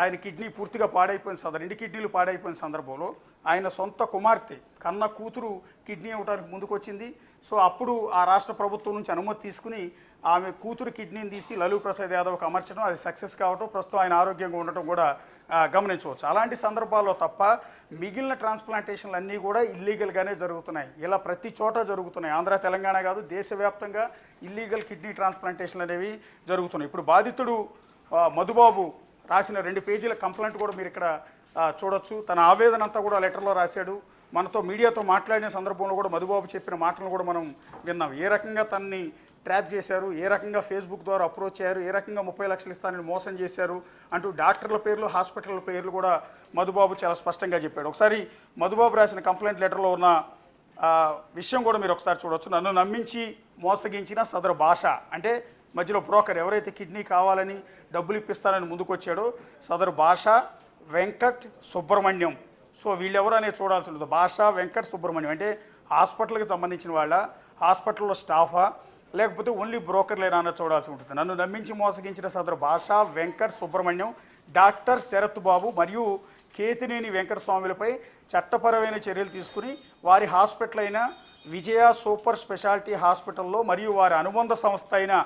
ఆయన కిడ్నీ పూర్తిగా పాడైపోయిన రెండు కిడ్నీలు పాడైపోయిన సందర్భంలో ఆయన సొంత కుమార్తె కన్న కూతురు కిడ్నీ ఇవ్వడానికి ముందుకొచ్చింది. సో అప్పుడు ఆ రాష్ట్ర ప్రభుత్వం నుంచి అనుమతి తీసుకుని ఆమె కూతురు కిడ్నీని తీసి లలూ ప్రసాద్ యాదవ్కి అమర్చడం, అది సక్సెస్ కావడం, ప్రస్తుతం ఆయన ఆరోగ్యంగా ఉండటం కూడా గమనించవచ్చు. అలాంటి సందర్భాల్లో తప్ప మిగిలిన ట్రాన్స్ప్లాంటేషన్లు అన్నీ కూడా ఇల్లీగల్గానే జరుగుతున్నాయి. ఇలా ప్రతి చోట జరుగుతున్నాయి. ఆంధ్ర తెలంగాణ కాదు, దేశవ్యాప్తంగా ఇల్లీగల్ కిడ్నీ ట్రాన్స్ప్లాంటేషన్లు అనేవి జరుగుతున్నాయి. ఇప్పుడు బాధితుడు మధుబాబు రాసిన 2 పేజీల కంప్లైంట్ కూడా మీరు ఇక్కడ చూడొచ్చు. తన ఆవేదన అంతా కూడా లెటర్లో రాశాడు. మనతో మీడియాతో మాట్లాడిన సందర్భంలో కూడా మధుబాబు చెప్పిన మాటలను కూడా మనం విన్నాం. ఏ రకంగా తనని ట్రాప్ చేశారు, ఏ రకంగా ఫేస్బుక్ ద్వారా అప్రోచ్ అయ్యారు, ఏ రకంగా 30 లక్షలు ఇస్తానని మోసం చేశారు అంటూ డాక్టర్ల పేర్లు, హాస్పిటల్ పేర్లు కూడా మధుబాబు చాలా స్పష్టంగా చెప్పాడు. ఒకసారి మధుబాబు రాసిన కంప్లైంట్ లెటర్లో ఉన్న విషయం కూడా మీరు ఒకసారి చూడొచ్చు. నన్ను నమ్మించి మోసగించిన సదరు భాష, అంటే మధ్యలో బ్రోకర్ ఎవరైతే కిడ్నీ కావాలని డబ్బులు ఇప్పిస్తానని ముందుకొచ్చాడో సదరు భాష వెంకట్ సుబ్రహ్మణ్యం. సో వీళ్ళెవరు అనేది చూడాల్సి ఉంటుంది. భాష వెంకట్ సుబ్రహ్మణ్యం అంటే హాస్పిటల్కి సంబంధించిన వాళ్ళ, హాస్పిటల్లో స్టాఫా, లేకపోతే ఓన్లీ బ్రోకర్లేనా అన్నది చూడాల్సి ఉంటుంది. నన్ను నమ్మించి మోసగించిన సదరు భాష వెంకట్ సుబ్రహ్మణ్యం డాక్టర్ శరత్ బాబు మరియు కేతినేని వెంకటస్వాములపై చట్టపరమైన చర్యలు తీసుకుని వారి హాస్పిటల్ అయిన విజయ సూపర్ స్పెషాలిటీ హాస్పిటల్లో మరియు వారి అనుబంధ సంస్థ అయిన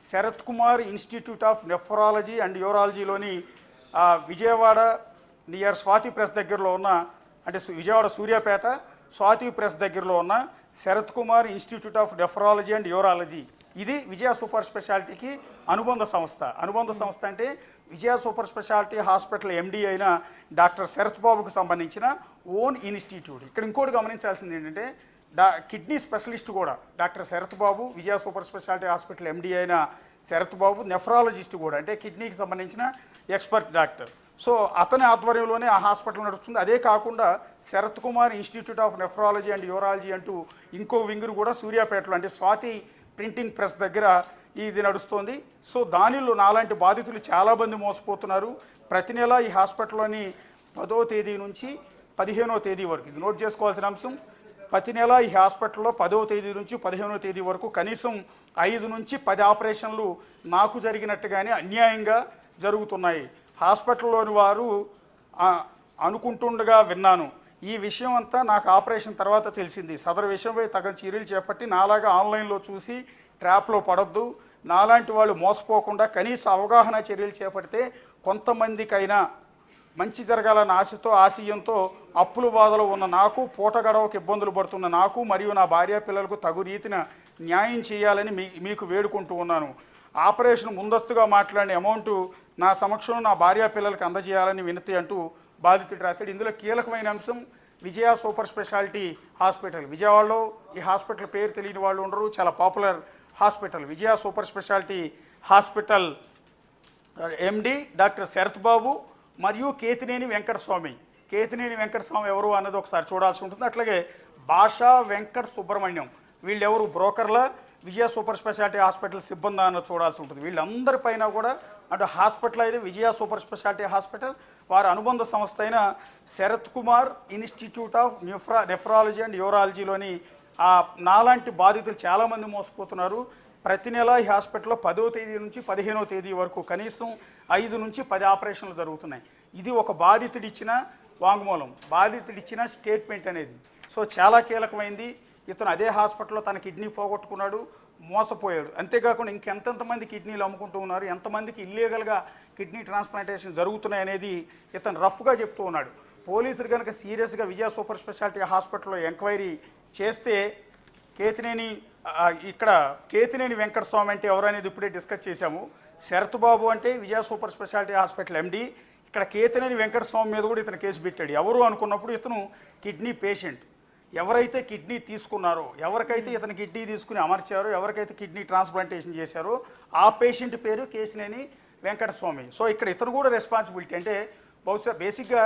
Sarath Kumar institute of nephrology and యూరాలజీలోని విజయవాడ నియర్ స్వాతి ప్రెస్ దగ్గరలో ఉన్న, అంటే విజయవాడ సూర్యాపేట స్వాతి ప్రెస్ దగ్గరలో ఉన్న Sarath Kumar institute of nephrology and urology, ఇది విజయ సూపర్ స్పెషాలిటీకి అనుబంధ సంస్థ. అనుబంధ సంస్థ అంటే Vijaya super speciality hospital MD అయిన డాక్టర్ శరత్ బాబుకు సంబంధించిన ఓన్ ఇన్స్టిట్యూట్. ఇక్కడ ఇంకోటి గమనించాల్సింది ఏంటంటే కిడ్నీ స్పెషలిస్ట్ కూడా డాక్టర్ శరత్ బాబు, విజయ సూపర్ స్పెషాలిటీ హాస్పిటల్ ఎండి అయిన శరత్ బాబు నెఫ్రాలజిస్ట్ కూడా, అంటే కిడ్నీకి సంబంధించిన ఎక్స్పర్ట్ డాక్టర్. సో అతని ఆధ్వర్యంలోనే ఆ హాస్పిటల్ నడుస్తుంది. అదే కాకుండా Sarath Kumar institute of nephrology and urology అంటూ ఇంకో వింగురు కూడా సూర్యాపేటలో, అంటే స్వాతి ప్రింటింగ్ ప్రెస్ దగ్గర ఇది నడుస్తోంది. సో దానిలో నాలాంటి బాధితులు చాలామంది మోసపోతున్నారు. ప్రతి నెల ఈ హాస్పిటల్లోని 10వ తేదీ నుంచి 15వ తేదీ వరకు, ఇది నోట్ చేసుకోవాల్సిన అంశం, ప్రతి నెల ఈ హాస్పిటల్లో 10వ తేదీ నుంచి 15వ తేదీ వరకు కనీసం 5 నుంచి 10 ఆపరేషన్లు నాకు జరిగినట్టుగానే అన్యాయంగా జరుగుతున్నాయి. హాస్పిటల్లోని వారు అనుకుంటుండగా విన్నాను. ఈ విషయం అంతా నాకు ఆపరేషన్ తర్వాత తెలిసింది. సదరు విషయంపై తగిన చర్యలు చేపట్టి నాలాగా ఆన్లైన్లో చూసి ట్రాప్లో పడొద్దు, నాలాంటి వాళ్ళు మోసపోకుండా కనీస అవగాహన చర్యలు చేపడితే కొంతమందికైనా మంచి జరగాలన్న ఆశతో, ఆశయంతో అప్పుల బాధలో ఉన్న నాకు, పూట గడవకు ఇబ్బందులు పడుతున్న నాకు మరియు నా భార్య పిల్లలకు తగు రీతిన న్యాయం చేయాలని మీకు వేడుకుంటూ ఉన్నాను. ఆపరేషన్ ముందస్తుగా మాట్లాడిన అమౌంట్ నా సమక్షంలో నా భార్య పిల్లలకు అందజేయాలని వినతి అంటూ బాధితుడు రాశాడు. ఇందులో కీలకమైన అంశం విజయ సూపర్ స్పెషాలిటీ హాస్పిటల్. విజయవాడలో ఈ హాస్పిటల్ పేరు తెలియని వాళ్ళు ఉండరు, చాలా popular hospital. Vijaya super speciality hospital MD doctor Sarath Babu మరియు కేతినేని వెంకటస్వామి. కేతినేని వెంకటస్వామి ఎవరు అన్నది ఒకసారి చూడాల్సి ఉంటుంది. అట్లాగే భాషా వెంకట్ సుబ్రహ్మణ్యం, వీళ్ళెవరు బ్రోకర్ల, విజయ సూపర్ స్పెషాలిటీ హాస్పిటల్ సిబ్బంది అన్నది చూడాల్సి ఉంటుంది. వీళ్ళందరిపైన కూడా అటు హాస్పిటల్ అయితే విజయ సూపర్ స్పెషాలిటీ హాస్పిటల్, వారి అనుబంధ సంస్థ అయిన Sarath Kumar institute of nephrology and యూరాలజీలోని నాలాంటి బాధితులు చాలామంది మోసపోతున్నారు. ప్రతి నెల ఈ హాస్పిటల్లో 10వ తేదీ నుంచి 15వ తేదీ వరకు కనీసం 5 నుంచి 10 ఆపరేషన్లు జరుగుతున్నాయి. ఇది ఒక బాధితుడిచ్చిన వాంగ్మూలం, బాధితుడిచ్చిన స్టేట్మెంట్ అనేది. సో చాలా కీలకమైంది. ఇతను అదే హాస్పిటల్లో తన కిడ్నీ పోగొట్టుకున్నాడు, మోసపోయాడు. అంతేకాకుండా ఇంకెంతమంది కిడ్నీలు అమ్ముకుంటూ ఉన్నారు, ఎంతమందికి ఇల్లీగల్గా కిడ్నీ ట్రాన్స్ప్లాంటేషన్ జరుగుతున్నాయి అనేది ఇతను రఫ్గా చెప్తూ ఉన్నాడు. పోలీసులు కనుక సీరియస్గా విజయ సూపర్ స్పెషాలిటీ హాస్పిటల్లో ఎంక్వైరీ చేస్తే కేతినేని వెంకటస్వామి అంటే ఎవరనేది ఇప్పుడే డిస్కస్ చేశాము. శరత్ బాబు అంటే విజయ సూపర్ స్పెషాలిటీ హాస్పిటల్ ఎండి. ఇక్కడ కేతినేని వెంకటస్వామి మీద కూడా ఇతను కేసు పెట్టాడు. ఎవరు అనుకున్నప్పుడు ఇతను కిడ్నీ పేషెంట్. ఎవరైతే కిడ్నీ తీసుకున్నారో, ఎవరికైతే ఇతను కిడ్నీ తీసుకుని అమర్చారో, ఎవరికైతే కిడ్నీ ట్రాన్స్ప్లాంటేషన్ చేశారో ఆ పేషెంట్ పేరు కేతినేని వెంకటస్వామి. సో ఇక్కడ ఇతను కూడా రెస్పాన్సిబిలిటీ, అంటే బహుశా బేసిక్గా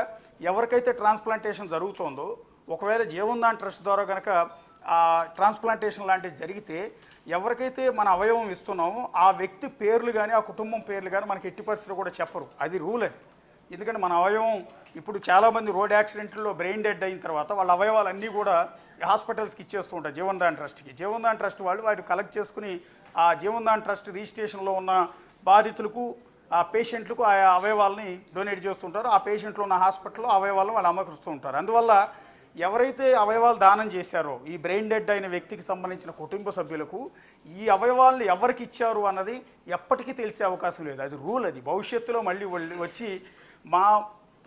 ఎవరికైతే ట్రాన్స్ప్లాంటేషన్ జరుగుతుందో, ఒకవేళ జీవన్దాన్ ట్రస్ట్ ద్వారా కనుక ట్రాన్స్ప్లాంటేషన్ లాంటివి జరిగితే ఎవరికైతే మన అవయవం ఇస్తున్నామో ఆ వ్యక్తి పేర్లు కానీ ఆ కుటుంబం పేర్లు కానీ మనకి ఎట్టి పరిస్థితులు కూడా చెప్పరు. అది రూల్ అది. ఎందుకంటే మన అవయవం ఇప్పుడు చాలామంది రోడ్ యాక్సిడెంట్లో బ్రెయిన్ డెడ్ అయిన తర్వాత వాళ్ళ అవయవాలన్నీ కూడా హాస్పిటల్స్కి ఇచ్చేస్తూ ఉంటారు జీవన్దాన్ ట్రస్ట్కి. జీవన్దాన్ ట్రస్ట్ వాళ్ళు వాటిని కలెక్ట్ చేసుకుని ఆ జీవన్దాన్ ట్రస్ట్ రిజిస్ట్రేషన్లో ఉన్న బాధితులకు ఆ పేషెంట్లకు ఆ అవయవాల్ని డొనేట్ చేస్తుంటారు. ఆ పేషెంట్లు ఉన్న హాస్పిటల్లో అవయవాలను వాళ్ళు అమర్చుతూ ఉంటారు. అందువల్ల ఎవరైతే అవయవాలు దానం చేశారో ఈ బ్రెయిన్ డెడ్ అయిన వ్యక్తికి సంబంధించిన కుటుంబ సభ్యులకు ఈ అవయవాలను ఎవరికి ఇచ్చారు అన్నది ఎప్పటికీ తెలిసే అవకాశం లేదు. అది రూల్. అది భవిష్యత్తులో మళ్ళీ వచ్చి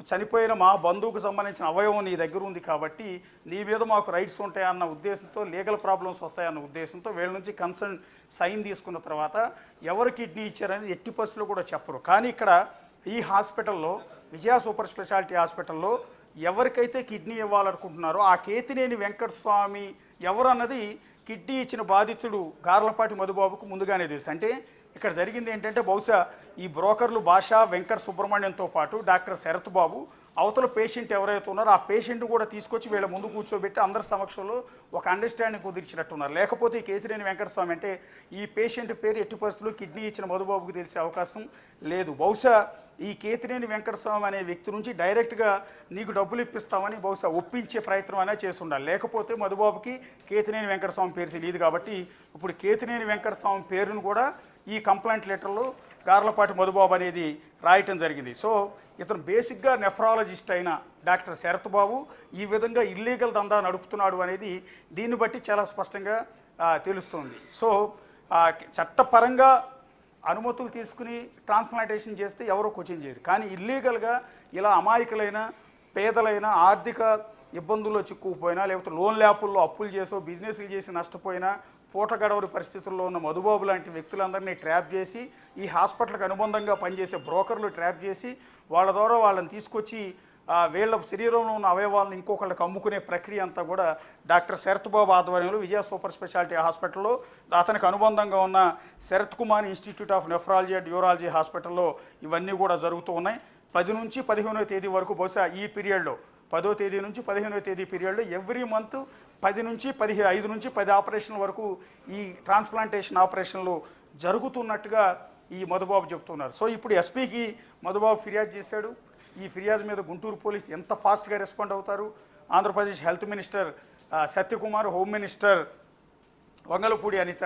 చనిపోయిన మా బంధువుకు సంబంధించిన అవయవం నీ దగ్గర ఉంది కాబట్టి నీ మీద మాకు రైట్స్ ఉంటాయన్న ఉద్దేశంతో, లీగల్ ప్రాబ్లమ్స్ వస్తాయన్న ఉద్దేశంతో వీళ్ళ నుంచి కన్సర్న్ సైన్ తీసుకున్న తర్వాత ఎవరు కిడ్నీ ఇచ్చారనేది ఎట్టి పరిస్థితుల్లో కూడా చెప్పరు. కానీ ఇక్కడ ఈ హాస్పిటల్లో, విజయ సూపర్ స్పెషాలిటీ హాస్పిటల్లో ఎవరికైతే కిడ్నీ ఇవ్వాలనుకుంటున్నారో ఆ కేతినేని వెంకటస్వామి ఎవరు అన్నది కిడ్నీ ఇచ్చిన బాధితుడు గార్లపాటి మధుబాబుకు ముందుగానే తెలుసు. అంటే ఇక్కడ జరిగింది ఏంటంటే బహుశా ఈ బ్రోకర్లు భాషా వెంకట సుబ్రహ్మణ్యంతో పాటు డాక్టర్ శరత్ బాబు అవతల పేషెంట్ ఎవరైతే ఉన్నారో ఆ పేషెంట్ కూడా తీసుకొచ్చి వీళ్ళ ముందు కూర్చోబెట్టి అందరి సమక్షంలో ఒక అండర్స్టాండింగ్ కుదిర్చినట్టున్నారు. లేకపోతే ఈ కేతినేని వెంకటస్వామి అంటే ఈ పేషెంట్ పేరు ఎట్టి పరిస్థితుల్లో కిడ్నీ ఇచ్చిన మధుబాబుకు తెలిసే అవకాశం లేదు. బహుశా ఈ కేతినేని వెంకటస్వామి అనే వ్యక్తి నుంచి డైరెక్ట్గా నీకు డబ్బులు ఇప్పిస్తామని బహుశా ఒప్పించే ప్రయత్నం అనేది చేసి ఉండాలి. లేకపోతే మధుబాబుకి కేతినేని వెంకటస్వామి పేరు తెలియదు కాబట్టి ఇప్పుడు కేతినేని వెంకటస్వామి పేరును కూడా ఈ కంప్లైంట్ లెటర్లో గార్లపాటి మధుబాబు అనేది రాయటం జరిగింది. సో ఇతను బేసిక్గా నెఫ్రాలజిస్ట్ అయిన డాక్టర్ శరత్ బాబు ఈ విధంగా ఇల్లీగల్ దందా నడుపుతున్నాడు అనేది దీన్ని బట్టి చాలా స్పష్టంగా తెలుస్తుంది. సో చట్టపరంగా అనుమతులు తీసుకుని ట్రాన్స్ప్లాంటేషన్ చేస్తే ఎవరో క్వశ్చన్ చేయరు. కానీ ఇల్లీగల్గా ఇలా అమాయకులైన పేదలైన ఆర్థిక ఇబ్బందుల్లో చిక్కుకుపోయినా, లేకపోతే లోన్ ల్యాపుల్లో అప్పులు చేసో బిజినెస్లు చేసి నష్టపోయినా, పూట గడవరి పరిస్థితుల్లో ఉన్న మధుబాబు లాంటి వ్యక్తులందరినీ ట్రాప్ చేసి ఈ హాస్పిటల్కి అనుబంధంగా పనిచేసే బ్రోకర్లు ట్రాప్ చేసి వాళ్ళ ద్వారా వాళ్ళని తీసుకొచ్చి వీళ్ళ శరీరంలో ఉన్న అవయవాలను ఇంకొకళ్ళకి అమ్ముకునే ప్రక్రియ అంతా కూడా డాక్టర్ శరత్ బాబు ఆధ్వర్యంలో విజయ సూపర్ స్పెషాలిటీ హాస్పిటల్లో అతనికి అనుబంధంగా ఉన్న Sarath Kumar institute of nephrology and urology హాస్పిటల్లో ఇవన్నీ కూడా జరుగుతూ ఉన్నాయి. 10 నుంచి 15వ తేదీ వరకు బహుశా ఈ పీరియడ్లో 10వ తేదీ నుంచి 15వ తేదీ పీరియడ్లో ఎవ్రీ మంత్ 5 నుంచి 10 ఆపరేషన్ల వరకు ఈ ట్రాన్స్ప్లాంటేషన్ ఆపరేషన్లు జరుగుతున్నట్టుగా ఈ మధుబాబు చెప్తున్నారు. సో ఇప్పుడు ఎస్పీకి మధుబాబు ఫిర్యాదు చేశాడు. ఈ ఫిర్యాదు మీద గుంటూరు పోలీసు ఎంత ఫాస్ట్గా రెస్పాండ్ అవుతారు, Andhra Pradesh health minister Satyakumar, home minister Vangalapudi Anitha,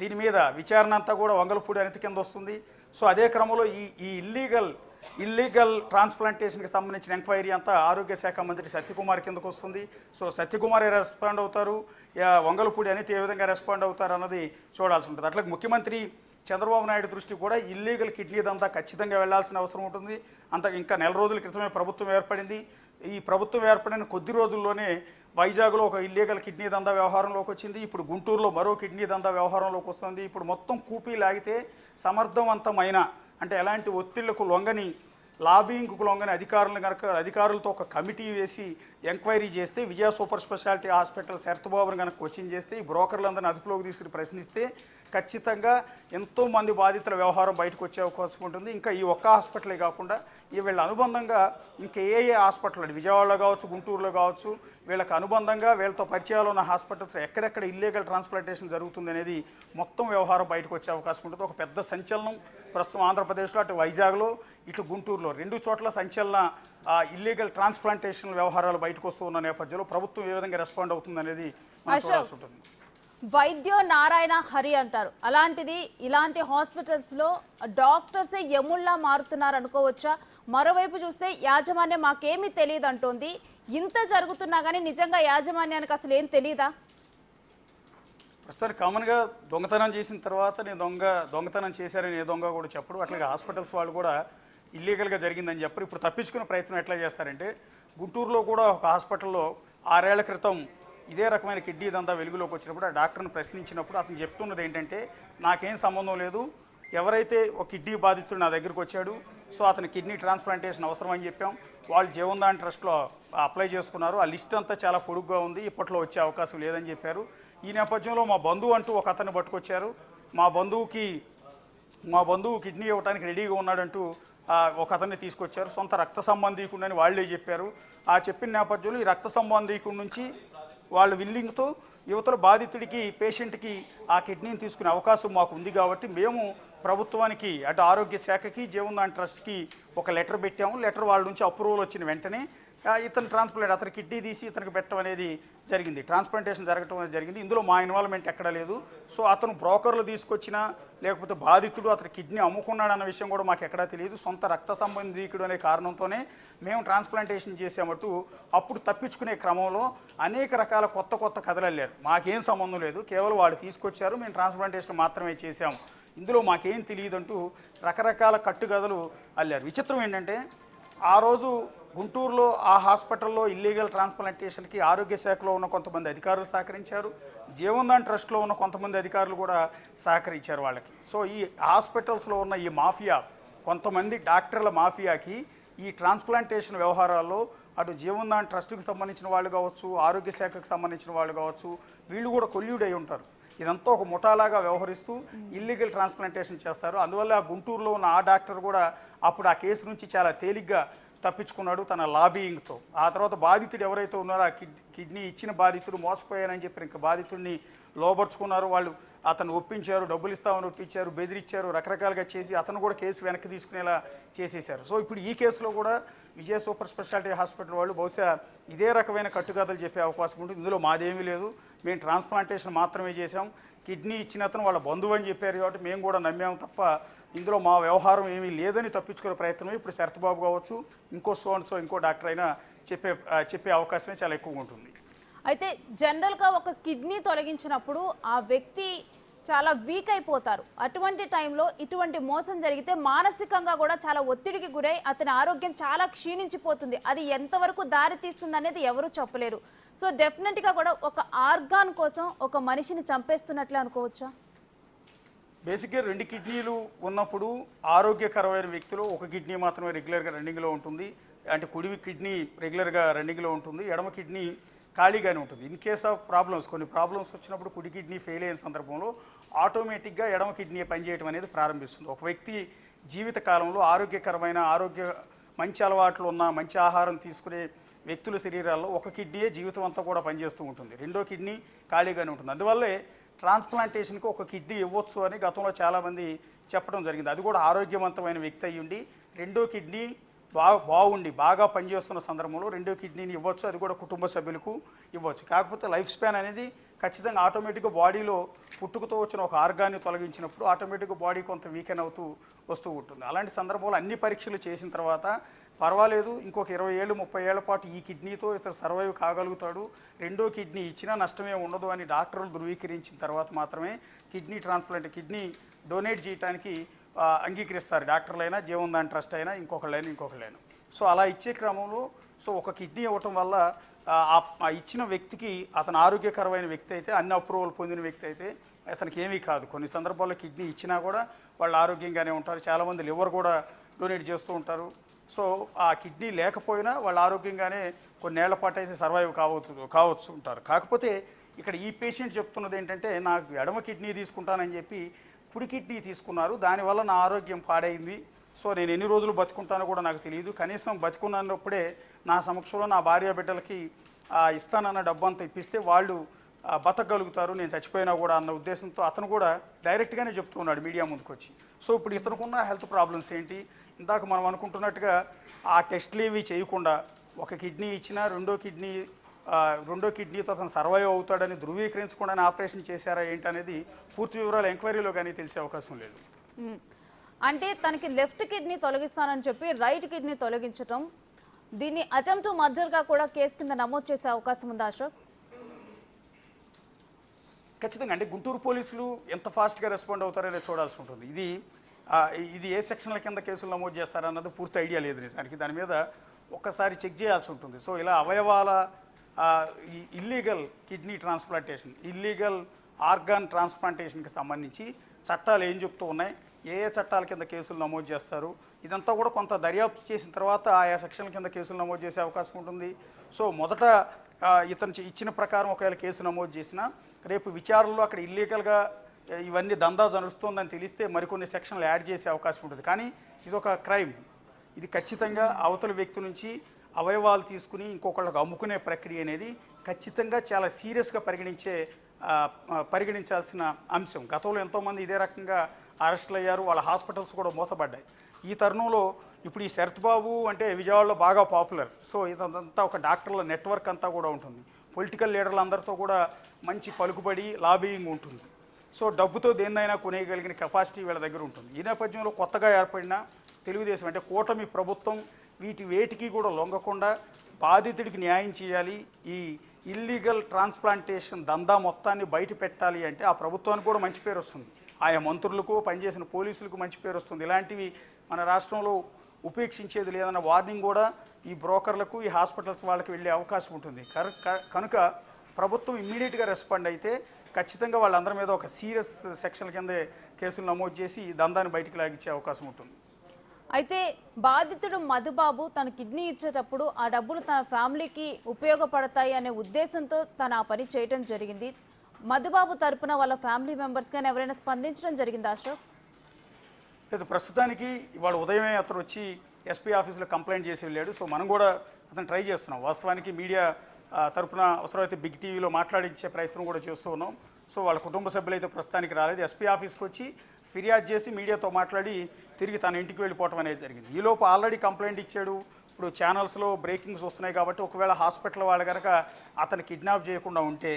దీని మీద విచారణ అంతా కూడా వంగలపూడి అనిత కింద వస్తుంది. సో అదే క్రమంలో ఈ ఇల్లీగల్ ట్రాన్స్ప్లాంటేషన్కి సంబంధించిన ఎంక్వైరీ అంతా ఆరోగ్య శాఖ మంత్రి సత్యకుమార్ కిందకు వస్తుంది. సో సత్యకుమారే రెస్పాండ్ అవుతారు, వంగలపూడి అనిత ఏ విధంగా రెస్పాండ్ అవుతారు అన్నది చూడాల్సి ఉంటుంది. అట్లాగే ముఖ్యమంత్రి చంద్రబాబు నాయుడు దృష్టి కూడా ఇల్లీగల్ కిడ్నీ దంతా ఖచ్చితంగా వెళ్లాల్సిన అవసరం ఉంటుంది. ఇంకా నెల రోజుల క్రితమే ప్రభుత్వం ఏర్పడింది. ఈ ప్రభుత్వం ఏర్పడిన కొద్ది రోజుల్లోనే వైజాగ్లో ఒక ఇల్లీగల్ కిడ్నీ దందా వ్యవహారంలోకి వచ్చింది. ఇప్పుడు గుంటూరులో మరో కిడ్నీ దందా వ్యవహారంలోకి వస్తుంది. ఇప్పుడు మొత్తం కూపీ లాగితే సమర్థవంతమైన, అంటే ఎలాంటి ఒత్తిళ్లకు లొంగని, లాబింగ్కు లొంగని అధికారులతో ఒక కమిటీ వేసి ఎంక్వైరీ చేస్తే, విజయ సూపర్ స్పెషాలిటీ హాస్పిటల్ శరత్ బాబుని కనుక క్వశ్చన్ చేస్తే, ఈ బ్రోకర్లందరినీ అదుపులోకి తీసుకుని ప్రశ్నిస్తే ఖచ్చితంగా ఎంతోమంది బాధితుల వ్యవహారం బయటకు వచ్చే అవకాశం ఉంటుంది. ఇంకా ఈ ఒక్క హాస్పిటలే కాకుండా వీళ్ళ అనుబంధంగా ఇంకా ఏ హాస్పిటల్, విజయవాడలో కావచ్చు, గుంటూరులో కావచ్చు, వీళ్ళకి అనుబంధంగా వీళ్ళతో పరిచయాలు ఉన్న హాస్పిటల్స్ ఎక్కడెక్కడ ఇల్లీగల్ ట్రాన్స్ప్లాంటేషన్ జరుగుతుంది అనేది మొత్తం వ్యవహారం బయటకు వచ్చే అవకాశం ఉంటుంది. ఒక పెద్ద సంచలనం ప్రస్తుతం ఆంధ్రప్రదేశ్లో, అటు వైజాగ్లో ఇటు గుంటూరులో 2 చోట్ల సంచలన ఇల్లీగల్ ట్రాన్స్ప్లాంటేషన్ వ్యవహారాలు బయటకు వస్తూ ఉన్న నేపథ్యంలో ప్రభుత్వం ఏ విధంగా రెస్పాండ్ అవుతుంది అనేది మనం చూడాల్సి ఉంటుంది. వైద్యో నారాయణ హరి అంటారు. అలాంటిది ఇలాంటి హాస్పిటల్స్లో డాక్టర్సే యముల్లా మారుతున్నారు అనుకోవచ్చా? మరోవైపు చూస్తే యాజమాన్యం మాకేమీ తెలియదు అంటోంది. ఇంత జరుగుతున్నా కానీ నిజంగా యాజమాన్యానికి అసలు ఏం తెలియదా? ప్రస్తుతానికి కామన్గా దొంగతనం చేసిన తర్వాత నేను దొంగతనం చేశారని ఏ దొంగ కూడా చెప్పడు. అట్లాగే హాస్పిటల్స్ వాళ్ళు కూడా ఇల్లీగల్గా జరిగిందని చెప్పరు. ఇప్పుడు తప్పించుకునే ప్రయత్నం ఎట్లా చేస్తారంటే, గుంటూరులో కూడా ఒక హాస్పిటల్లో 6 ఏళ్ల క్రితం ఇదే రకమైన కిడ్నీ దంతా వెలుగులోకి వచ్చినప్పుడు ఆ డాక్టర్ని ప్రశ్నించినప్పుడు అతను చెప్తున్నది ఏంటంటే, నాకేం సంబంధం లేదు, ఎవరైతే ఒక కిడ్నీ బాధితుడు నా దగ్గరికి వచ్చాడు, సో అతని కిడ్నీ ట్రాన్స్ప్లాంటేషన్ అవసరం అని చెప్పాం, వాళ్ళు జీవన్దాన్ ట్రస్ట్లో అప్లై చేసుకున్నారు, ఆ లిస్ట్ అంతా చాలా పొడుగ్గా ఉంది, ఇప్పట్లో వచ్చే అవకాశం లేదని చెప్పారు. ఈ నేపథ్యంలో మా బంధువు అంటూ ఒక అతన్ని పట్టుకొచ్చారు. మా బంధువు కిడ్నీ ఇవ్వడానికి రెడీగా ఉన్నాడంటూ ఒక అతన్ని తీసుకొచ్చారు. సొంత రక్త సంబంధీకుడని వాళ్ళే చెప్పారు. ఆ చెప్పిన నేపథ్యంలో ఈ రక్త సంబంధీకుడి నుంచి వాళ్ళ విల్లింగ్తో యువతల బాధితుడికి, పేషెంట్కి ఆ కిడ్నీని తీసుకునే అవకాశం మాకు ఉంది కాబట్టి మేము ప్రభుత్వానికి, అటు ఆరోగ్య శాఖకి, జీవన్దాన్ ట్రస్ట్కి ఒక లెటర్ పెట్టాము. లెటర్ వాళ్ళ నుంచి అప్రూవల్ వచ్చిన వెంటనే ఇతను ట్రాన్స్ప్లాంట్ అతని కిడ్నీ తీసి ఇతనికి పెట్టడం అనేది జరిగింది, ట్రాన్స్ప్లాంటేషన్ జరగడం అనేది జరిగింది. ఇందులో మా ఇన్వాల్వ్మెంట్ ఎక్కడా లేదు. సో అతను బ్రోకర్లు తీసుకొచ్చినా లేకపోతే బాధితుడు అతని కిడ్నీ అమ్ముకున్నాడు అన్న విషయం కూడా మాకు ఎక్కడా తెలియదు. సొంత రక్త సంబంధీకుడు అనే కారణంతోనే మేము ట్రాన్స్ప్లాంటేషన్ చేసామట్టు అప్పుడు తప్పించుకునే క్రమంలో అనేక రకాల కొత్త కొత్త కథలు అల్లారు. మాకేం సంబంధం లేదు, కేవలం వాళ్ళు తీసుకొచ్చారు, మేము ట్రాన్స్ప్లాంటేషన్ మాత్రమే చేశాము, ఇందులో మాకేం తెలియదంటూ రకరకాల కట్టుకథలు అల్లారు. విచిత్రం ఏంటంటే ఆ రోజు గుంటూరులో ఆ హాస్పిటల్లో ఇల్లీగల్ ట్రాన్స్ప్లాంటేషన్కి ఆరోగ్య శాఖలో ఉన్న కొంతమంది అధికారులు సహకరించారు, జీవన్దాన్ ట్రస్ట్లో ఉన్న కొంతమంది అధికారులు కూడా సహకరించారు వాళ్ళకి. సో ఈ హాస్పిటల్స్లో ఉన్న ఈ మాఫియా, కొంతమంది డాక్టర్ల మాఫియాకి ఈ ట్రాన్స్ప్లాంటేషన్ వ్యవహారాల్లో అటు జీవన్దాన్ ట్రస్ట్కి సంబంధించిన వాళ్ళు కావచ్చు, ఆరోగ్య శాఖకు సంబంధించిన వాళ్ళు కావచ్చు, వీళ్ళు కూడా కొల్యూడ్ అయి ఉంటారు. ఇదంతా ఒక ముఠాలాగా వ్యవహరిస్తూ ఇల్లీగల్ ట్రాన్స్ప్లాంటేషన్ చేస్తారు. అందువల్ల గుంటూరులో ఉన్న ఆ డాక్టర్ కూడా అప్పుడు ఆ కేసు నుంచి చాలా తేలిగ్గా తప్పించుకున్నాడు తన లాబీయింగ్తో. ఆ తర్వాత బాధితుడు ఎవరైతే ఉన్నారో ఆ కిడ్నీ ఇచ్చిన బాధితుడు మోసపోయారని చెప్పి ఇంకా బాధితుడిని లోపరుచుకున్నారు. వాళ్ళు అతను ఒప్పించారు, డబ్బులు ఇస్తామని ఒప్పించారు, బెదిరించారు, రకరకాలుగా చేసి అతను కూడా కేసు వెనక్కి తీసుకునేలా చేసేశారు. సో ఇప్పుడు ఈ కేసులో కూడా విజయ సూపర్ స్పెషాలిటీ హాస్పిటల్ వాళ్ళు బహుశా ఇదే రకమైన కట్టుకథలు చెప్పే అవకాశం ఉంటుంది. ఇందులో మాదేమీ లేదు, మేము ట్రాన్స్ప్లాంటేషన్ మాత్రమే చేసాం, కిడ్నీ ఇచ్చిన అతను వాళ్ళ బంధువు అని చెప్పారు కాబట్టి మేము కూడా నమ్మాము తప్ప ఇందులో మా వ్యవహారం ఏమీ లేదని తప్పించుకునే ప్రయత్నం ఇప్పుడు శరత్బాబు కావచ్చు, ఇంకో ఇంకో డాక్టర్ అయినా చెప్పే అవకాశమే చాలా ఎక్కువగా ఉంటుంది. అయితే జనరల్గా ఒక కిడ్నీ తొలగించినప్పుడు ఆ వ్యక్తి చాలా వీక్ అయిపోతారు. అటువంటి టైంలో ఇటువంటి మోసం జరిగితే మానసికంగా కూడా చాలా ఒత్తిడికి గురై అతని ఆరోగ్యం చాలా క్షీణించిపోతుంది. అది ఎంతవరకు దారి తీస్తుంది అనేది ఎవరు చెప్పలేరు. సో డెఫినెట్గా కూడా ఒక ఆర్గాన్ కోసం ఒక మనిషిని చంపేస్తున్నట్లే అనుకోవచ్చా? బేసిక్గా 2 కిడ్నీలు ఉన్నప్పుడు ఆరోగ్యకరమైన వ్యక్తిలో ఒక కిడ్నీ మాత్రమే రెగ్యులర్గా రన్నింగ్లో ఉంటుంది. అంటే కుడి కిడ్నీ రెగ్యులర్గా రన్నింగ్లో ఉంటుంది, ఎడమ కిడ్నీ ఖాళీగానే ఉంటుంది. ఇన్ కేస్ ఆఫ్ ప్రాబ్లమ్స్, కొన్ని ప్రాబ్లమ్స్ వచ్చినప్పుడు కుడి కిడ్నీ ఫెయిల్ అయిన సందర్భంలో ఆటోమేటిక్గా ఎడమ కిడ్నీ పనిచేయడం అనేది ప్రారంభిస్తుంది. ఒక వ్యక్తి జీవిత కాలంలో ఆరోగ్యకరమైన మంచి అలవాట్లు ఉన్న మంచి ఆహారం తీసుకునే వ్యక్తుల శరీరాల్లో ఒక కిడ్నీయే జీవితం అంతా కూడా పనిచేస్తూ ఉంటుంది, రెండో కిడ్నీ ఖాళీగానే ఉంటుంది. అందువల్లే ట్రాన్స్ప్లాంటేషన్కి ఒక కిడ్నీ ఇవ్వచ్చు అని గతంలో చాలామంది చెప్పడం జరిగింది. అది కూడా ఆరోగ్యవంతమైన వ్యక్తి అయ్యి ఉండి రెండో కిడ్నీ బాగుండి బాగా పనిచేస్తున్న సందర్భంలో రెండో కిడ్నీని ఇవ్వచ్చు, అది కూడా కుటుంబ సభ్యులకు ఇవ్వచ్చు. కాకపోతే లైఫ్ స్పాన్ అనేది ఖచ్చితంగా ఆటోమేటిక్గా బాడీలో పుట్టుకతో వచ్చిన ఒక ఆర్గాన్ని తొలగించినప్పుడు ఆటోమేటిక్గా బాడీ కొంత వీకెన్ అవుతూ వస్తూ ఉంటుంది. అలాంటి సందర్భంలో అన్ని పరీక్షలు చేసిన తర్వాత పర్వాలేదు, ఇంకొక 20 ఏళ్ళు 30 ఏళ్ల పాటు ఈ కిడ్నీతో ఇతను సర్వైవ్ కాగలుగుతాడు, రెండో కిడ్నీ ఇచ్చినా నష్టమే ఉండదు అని డాక్టర్లు ధృవీకరించిన తర్వాత మాత్రమే కిడ్నీ డొనేట్ చేయడానికి అంగీకరిస్తారు డాక్టర్లైనా, జీవన్దాన్ ట్రస్ట్ అయినా, ఇంకొకళ్ళైనా. సో అలా ఇచ్చే క్రమంలో ఒక కిడ్నీ ఇవ్వటం వల్ల ఆ ఇచ్చిన వ్యక్తికి అతను ఆరోగ్యకరమైన వ్యక్తి అయితే, అన్ని అప్రూవల్ పొందిన వ్యక్తి అయితే అతనికి ఏమీ కాదు. కొన్ని సందర్భాల్లో కిడ్నీ ఇచ్చినా కూడా వాళ్ళు ఆరోగ్యంగానే ఉంటారు. చాలామంది లివర్ కూడా డొనేట్ చేస్తూ ఉంటారు. సో ఆ కిడ్నీ లేకపోయినా వాళ్ళు ఆరోగ్యంగానే కొన్నేళ్ల పాటు అయితే సర్వైవ్ కావచ్చు ఉంటారు. కాకపోతే ఇక్కడ ఈ పేషెంట్ చెప్తున్నది ఏంటంటే, నాకు ఎడమ కిడ్నీ తీసుకుంటానని చెప్పి కుడి కిడ్నీ తీసుకున్నారు, దానివల్ల నా ఆరోగ్యం పాడైంది, సో నేను ఎన్ని రోజులు బతుకుంటానో కూడా నాకు తెలియదు, కనీసం బతుకున్నప్పుడే నా సమక్షంలో నా భార్య బిడ్డలకి ఇస్తానన్న డబ్బు అంతా ఇప్పిస్తే వాళ్ళు బతకగలుగుతారు, నేను చచ్చిపోయినా కూడా అన్న ఉద్దేశంతో అతను కూడా డైరెక్ట్గానే చెప్తూ ఉన్నాడు మీడియా ముందుకు వచ్చి. సో ఇప్పుడు ఇతనుకున్న హెల్త్ ప్రాబ్లమ్స్ ఏంటి, ఇందాక మనం అనుకుంటున్నట్టుగా ఆ టెస్ట్లు ఏవి చేయకుండా ఒక కిడ్నీ ఇచ్చినా రెండో కిడ్నీతో అతను సర్వైవ్ అవుతాడని ధృవీకరించకుండానే ఆపరేషన్ చేశారా ఏంటనేది పూర్తి వివరాలు ఎంక్వైరీలో కానీ తెలిసే అవకాశం లేదు. అంటే తనకి లెఫ్ట్ కిడ్నీ తొలగిస్తానని చెప్పి రైట్ కిడ్నీ తొలగించడం, దీన్ని అటెంప్ట్ టు మర్డర్గా కూడా కేసు కింద నమోదు చేసే అవకాశం ఉందా అశోక్? ఖచ్చితంగా. అంటే గుంటూరు పోలీసులు ఎంత ఫాస్ట్గా రెస్పాండ్ అవుతారనేది చూడాల్సి ఉంటుంది. ఇది ఏ సెక్షన్ల కింద కేసులు నమోదు చేస్తారన్నది పూర్తి ఐడియా లేదు నిజానికి, దాని మీద ఒక్కసారి చెక్ చేయాల్సి ఉంటుంది. సో ఇలా అవయవాల illegal kidney transplantation, illegal organ ట్రాన్స్ప్లాంటేషన్కి సంబంధించి చట్టాలు ఏం చెప్తూ ఉన్నాయి, ఏ చట్టాల కింద కేసులు నమోదు చేస్తారు, ఇదంతా కూడా కొంత దర్యాప్తు చేసిన తర్వాత ఆయా సెక్షన్ల కింద కేసులు నమోదు చేసే అవకాశం ఉంటుంది. సో మొదట ఇతను ఇచ్చిన ప్రకారం ఒకవేళ కేసు నమోదు చేసినా రేపు విచారణలో అక్కడ ఇల్లీగల్గా ఇవన్నీ దందా నడుస్తుందని తెలిస్తే మరికొన్ని సెక్షన్లు యాడ్ చేసే అవకాశం ఉంటుంది. కానీ ఇది ఒక క్రైమ్, ఇది ఖచ్చితంగా అవతల వ్యక్తి నుంచి అవయవాలు తీసుకుని ఇంకొకళ్ళకు అమ్ముకునే ప్రక్రియ అనేది ఖచ్చితంగా చాలా సీరియస్గా పరిగణించాల్సిన అంశం. గతంలో ఎంతోమంది ఇదే రకంగా అరెస్టులు అయ్యారు, వాళ్ళ హాస్పిటల్స్ కూడా మూతపడ్డాయి. ఈ తరుణంలో ఇప్పుడు ఈ శరత్ బాబు అంటే విజయవాడలో బాగా పాపులర్. సో ఇదంతా ఒక డాక్టర్ల నెట్వర్క్ అంతా కూడా ఉంటుంది. పొలిటికల్ లీడర్లు అందరితో కూడా మంచి పలుకుబడి లాబియింగ్ ఉంటుంది. సో డబ్బుతో దేన్నైనా కొనేయగలిగిన కెపాసిటీ వీళ్ళ దగ్గర ఉంటుంది. ఈ నేపథ్యంలో కొత్తగా ఏర్పడిన తెలుగుదేశం అంటే కూటమి ప్రభుత్వం వేటికి కూడా లొంగకుండా బాధితుడికి న్యాయం చేయాలి, ఈ ఇల్లీగల్ ట్రాన్స్ప్లాంటేషన్ దందా మొత్తాన్ని బయట పెట్టాలి అంటే ఆ ప్రభుత్వానికి కూడా మంచి పేరు వస్తుంది, ఆయా మంత్రులకు పనిచేసిన పోలీసులకు మంచి పేరు వస్తుంది. ఇలాంటివి మన రాష్ట్రంలో ఉపేక్షించేది లేదన్న వార్నింగ్ కూడా ఈ బ్రోకర్లకు ఈ హాస్పిటల్స్ వాళ్ళకి వెళ్ళే అవకాశం ఉంటుంది. కనుక ప్రభుత్వం ఇమ్మీడియట్గా రెస్పాండ్ అయితే ఖచ్చితంగా వాళ్ళందరి మీద ఒక సీరియస్ సెక్షన్ల కింద కేసులు నమోదు చేసి ఈ దందాన్ని బయటికి లాగించే అవకాశం ఉంటుంది. అయితే బాధితుడు మధుబాబు తన కిడ్నీ ఇచ్చేటప్పుడు ఆ డబ్బులు తన ఫ్యామిలీకి ఉపయోగపడతాయి అనే ఉద్దేశంతో తను ఆ పని చేయడం జరిగింది. మధుబాబు తరపున వాళ్ళ ఫ్యామిలీ మెంబర్స్ కానీ ఎవరైనా స్పందించడం జరిగింది అశోక్? లేదు, ప్రస్తుతానికి ఇవాళ ఉదయమే అతను వచ్చి ఎస్పీ ఆఫీస్లో కంప్లైంట్ చేసి వెళ్ళాడు. సో మనం కూడా అతను ట్రై చేస్తున్నాం. వాస్తవానికి మీడియా తరపున అవసరమైతే బిగ్ టీవీలో మాట్లాడించే ప్రయత్నం కూడా చేస్తూ ఉన్నాం. సో వాళ్ళ కుటుంబ సభ్యులు అయితే ప్రస్తుతానికి రాలేదు. ఎస్పీ ఆఫీస్కి వచ్చి ఫిర్యాదు చేసి మీడియాతో మాట్లాడి తిరిగి తన ఇంటికి వెళ్ళిపోవటం అనేది జరిగింది. ఈలోపు ఆల్రెడీ కంప్లైంట్ ఇచ్చాడు. ఇప్పుడు ఛానల్స్లో బ్రేకింగ్స్ వస్తున్నాయి కాబట్టి ఒకవేళ హాస్పిటల్ వాళ్ళు కనుక అతను కిడ్నాప్ చేయకుండా ఉంటే,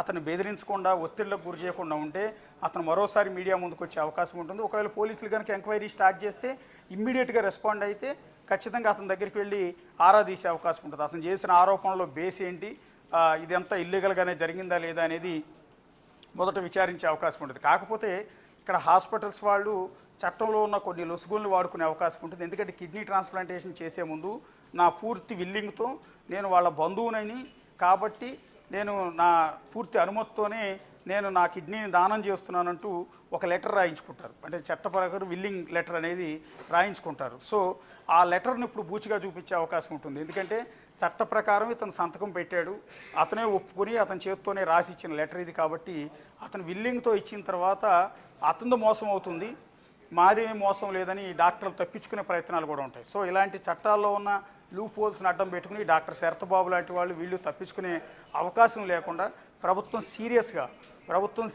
అతను బెదిరించకుండా ఒత్తిళ్లకు గురి చేయకుండా ఉంటే అతను మరోసారి మీడియా ముందుకు వచ్చే అవకాశం ఉంటుంది. ఒకవేళ పోలీసులు కనుక ఎంక్వైరీ స్టార్ట్ చేస్తే ఇమ్మీడియట్గా రెస్పాండ్ అయితే ఖచ్చితంగా అతని దగ్గరికి వెళ్ళి ఆరా తీసే అవకాశం ఉంటుంది. అతను చేసిన ఆరోపణలో బేస్ ఏంటి, ఇదంతా ఇల్లీగల్గానే జరిగిందా లేదా అనేది మొదట విచారించే అవకాశం ఉంటుంది. కాకపోతే ఇక్కడ హాస్పిటల్స్ వాళ్ళు చట్టంలో ఉన్న కొన్ని లొసుగులను వాడుకునే అవకాశం ఉంటుంది. ఎందుకంటే కిడ్నీ ట్రాన్స్ప్లాంటేషన్ చేసే ముందు నా పూర్తి విల్లింగ్తో నేను వాళ్ళ బంధువునని కాబట్టి నేను నా పూర్తి అనుమతితోనే నేను నా కిడ్నీని దానం చేస్తున్నానంటూ ఒక లెటర్ రాయించుకుంటారు. అంటే చట్ట ప్రకారం విల్లింగ్ లెటర్ అనేది రాయించుకుంటారు. సో ఆ లెటర్ని ఇప్పుడు బూచిగా చూపించే అవకాశం ఉంటుంది. ఎందుకంటే చట్ట ప్రకారం ఇతను సంతకం పెట్టాడు, అతనే ఒప్పుకొని అతని చేతితోనే రాసి ఇచ్చిన లెటర్ ఇది. కాబట్టి అతను విల్లింగ్తో ఇచ్చిన తర్వాత అతనితో మోసం అవుతుంది, మాదేమీ మోసం లేదని డాక్టర్లు తప్పించుకునే ప్రయత్నాలు కూడా ఉంటాయి. సో ఇలాంటి చట్టాల్లో ఉన్న లూప్ హోల్స్ని అడ్డం పెట్టుకుని డాక్టర్ శరత్ బాబు లాంటి వాళ్ళు వీళ్ళు తప్పించుకునే అవకాశం లేకుండా ప్రభుత్వం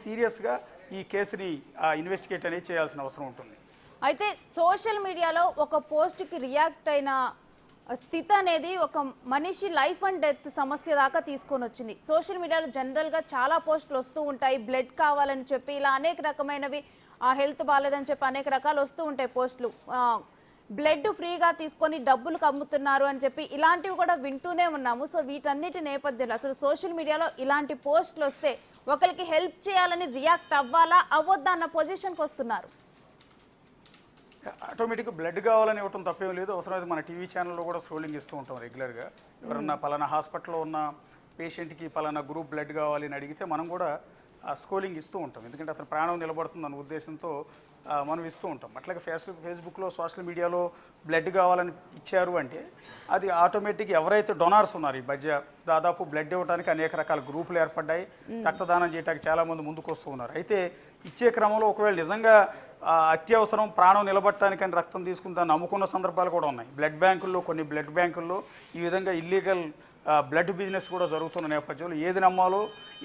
సీరియస్గా ఈ కేసుని ఇన్వెస్టిగేట్ అనేది చేయాల్సిన అవసరం ఉంటుంది. అయితే సోషల్ మీడియాలో ఒక పోస్ట్కి రియాక్ట్ అయిన స్థితి అనేది ఒక మనిషి లైఫ్ అండ్ డెత్ సమస్య దాకా తీసుకొని వచ్చింది. సోషల్ మీడియాలో జనరల్గా చాలా పోస్టులు వస్తూ ఉంటాయి, బ్లడ్ కావాలని చెప్పి ఇలా అనేక రకమైనవి, హెల్త్ బాగాలేదని చెప్పి అనేక రకాలు వస్తూ ఉంటాయి పోస్టులు. బ్లడ్ ఫ్రీగా తీసుకొని డబ్బులు కమ్ముతున్నారు అని చెప్పి ఇలాంటివి కూడా వింటూనే ఉన్నాము. సో వీటన్నిటి నేపథ్యంలో అసలు సోషల్ మీడియాలో ఇలాంటి పోస్టులు వస్తే ఒకరికి హెల్ప్ చేయాలని రియాక్ట్ అవ్వాలా అవ్వద్దా అన్న పొజిషన్కి వస్తున్నారు. ఆటోమేటిక్గా బ్లడ్ కావాలని ఇవ్వటం తప్పేం లేదు. అవసరమైతే మన టీవీ ఛానల్లో కూడా స్క్రోలింగ్ ఇస్తూ ఉంటాం రెగ్యులర్గా. ఎవరన్నా పలానా హాస్పిటల్లో ఉన్న పేషెంట్కి పలానా గ్రూప్ బ్లడ్ కావాలి అని అడిగితే మనం కూడా స్క్రోలింగ్ ఇస్తూ ఉంటాం. ఎందుకంటే అతను ప్రాణం నిలబడుతుందన్న ఉద్దేశంతో మనం ఇస్తూ ఉంటాం. అట్లాగే ఫేస్బుక్లో సోషల్ మీడియాలో బ్లడ్ కావాలని ఇచ్చారు అంటే అది ఆటోమేటిక్గా ఎవరైతే డొనార్స్ ఉన్నారు, ఈ మధ్య దాదాపు బ్లడ్ ఇవ్వడానికి అనేక రకాల గ్రూపులు ఏర్పడ్డాయి, రక్తదానం చేయడానికి చాలామంది ముందుకు వస్తూ ఉన్నారు. అయితే ఇచ్చే క్రమంలో ఒకవేళ నిజంగా అత్యవసరం ప్రాణం నిలబట్టడానికని రక్తం తీసుకుంటాను నమ్ముకున్న సందర్భాలు కూడా ఉన్నాయి. కొన్ని బ్లడ్ బ్యాంకుల్లో ఈ విధంగా ఇల్లీగల్ బ్లడ్ బిజినెస్ కూడా జరుగుతున్న నేపథ్యంలో ఏది నమ్మాలో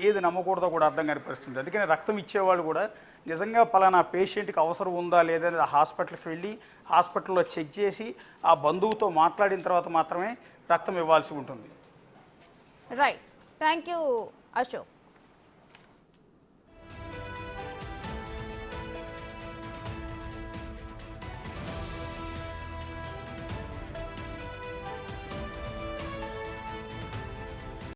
ఏది నమ్మకూడదో కూడా అర్థం కాని పరిస్థితుంది. అందుకని రక్తం ఇచ్చేవాళ్ళు కూడా నిజంగా పలానా పేషెంట్కి అవసరం ఉందా లేదా అనేది హాస్పిటల్కి వెళ్ళి హాస్పిటల్లో చెక్ చేసి ఆ బంధువుతో మాట్లాడిన తర్వాత మాత్రమే రక్తం ఇవ్వాల్సి ఉంటుంది. Right, thank you Ashok.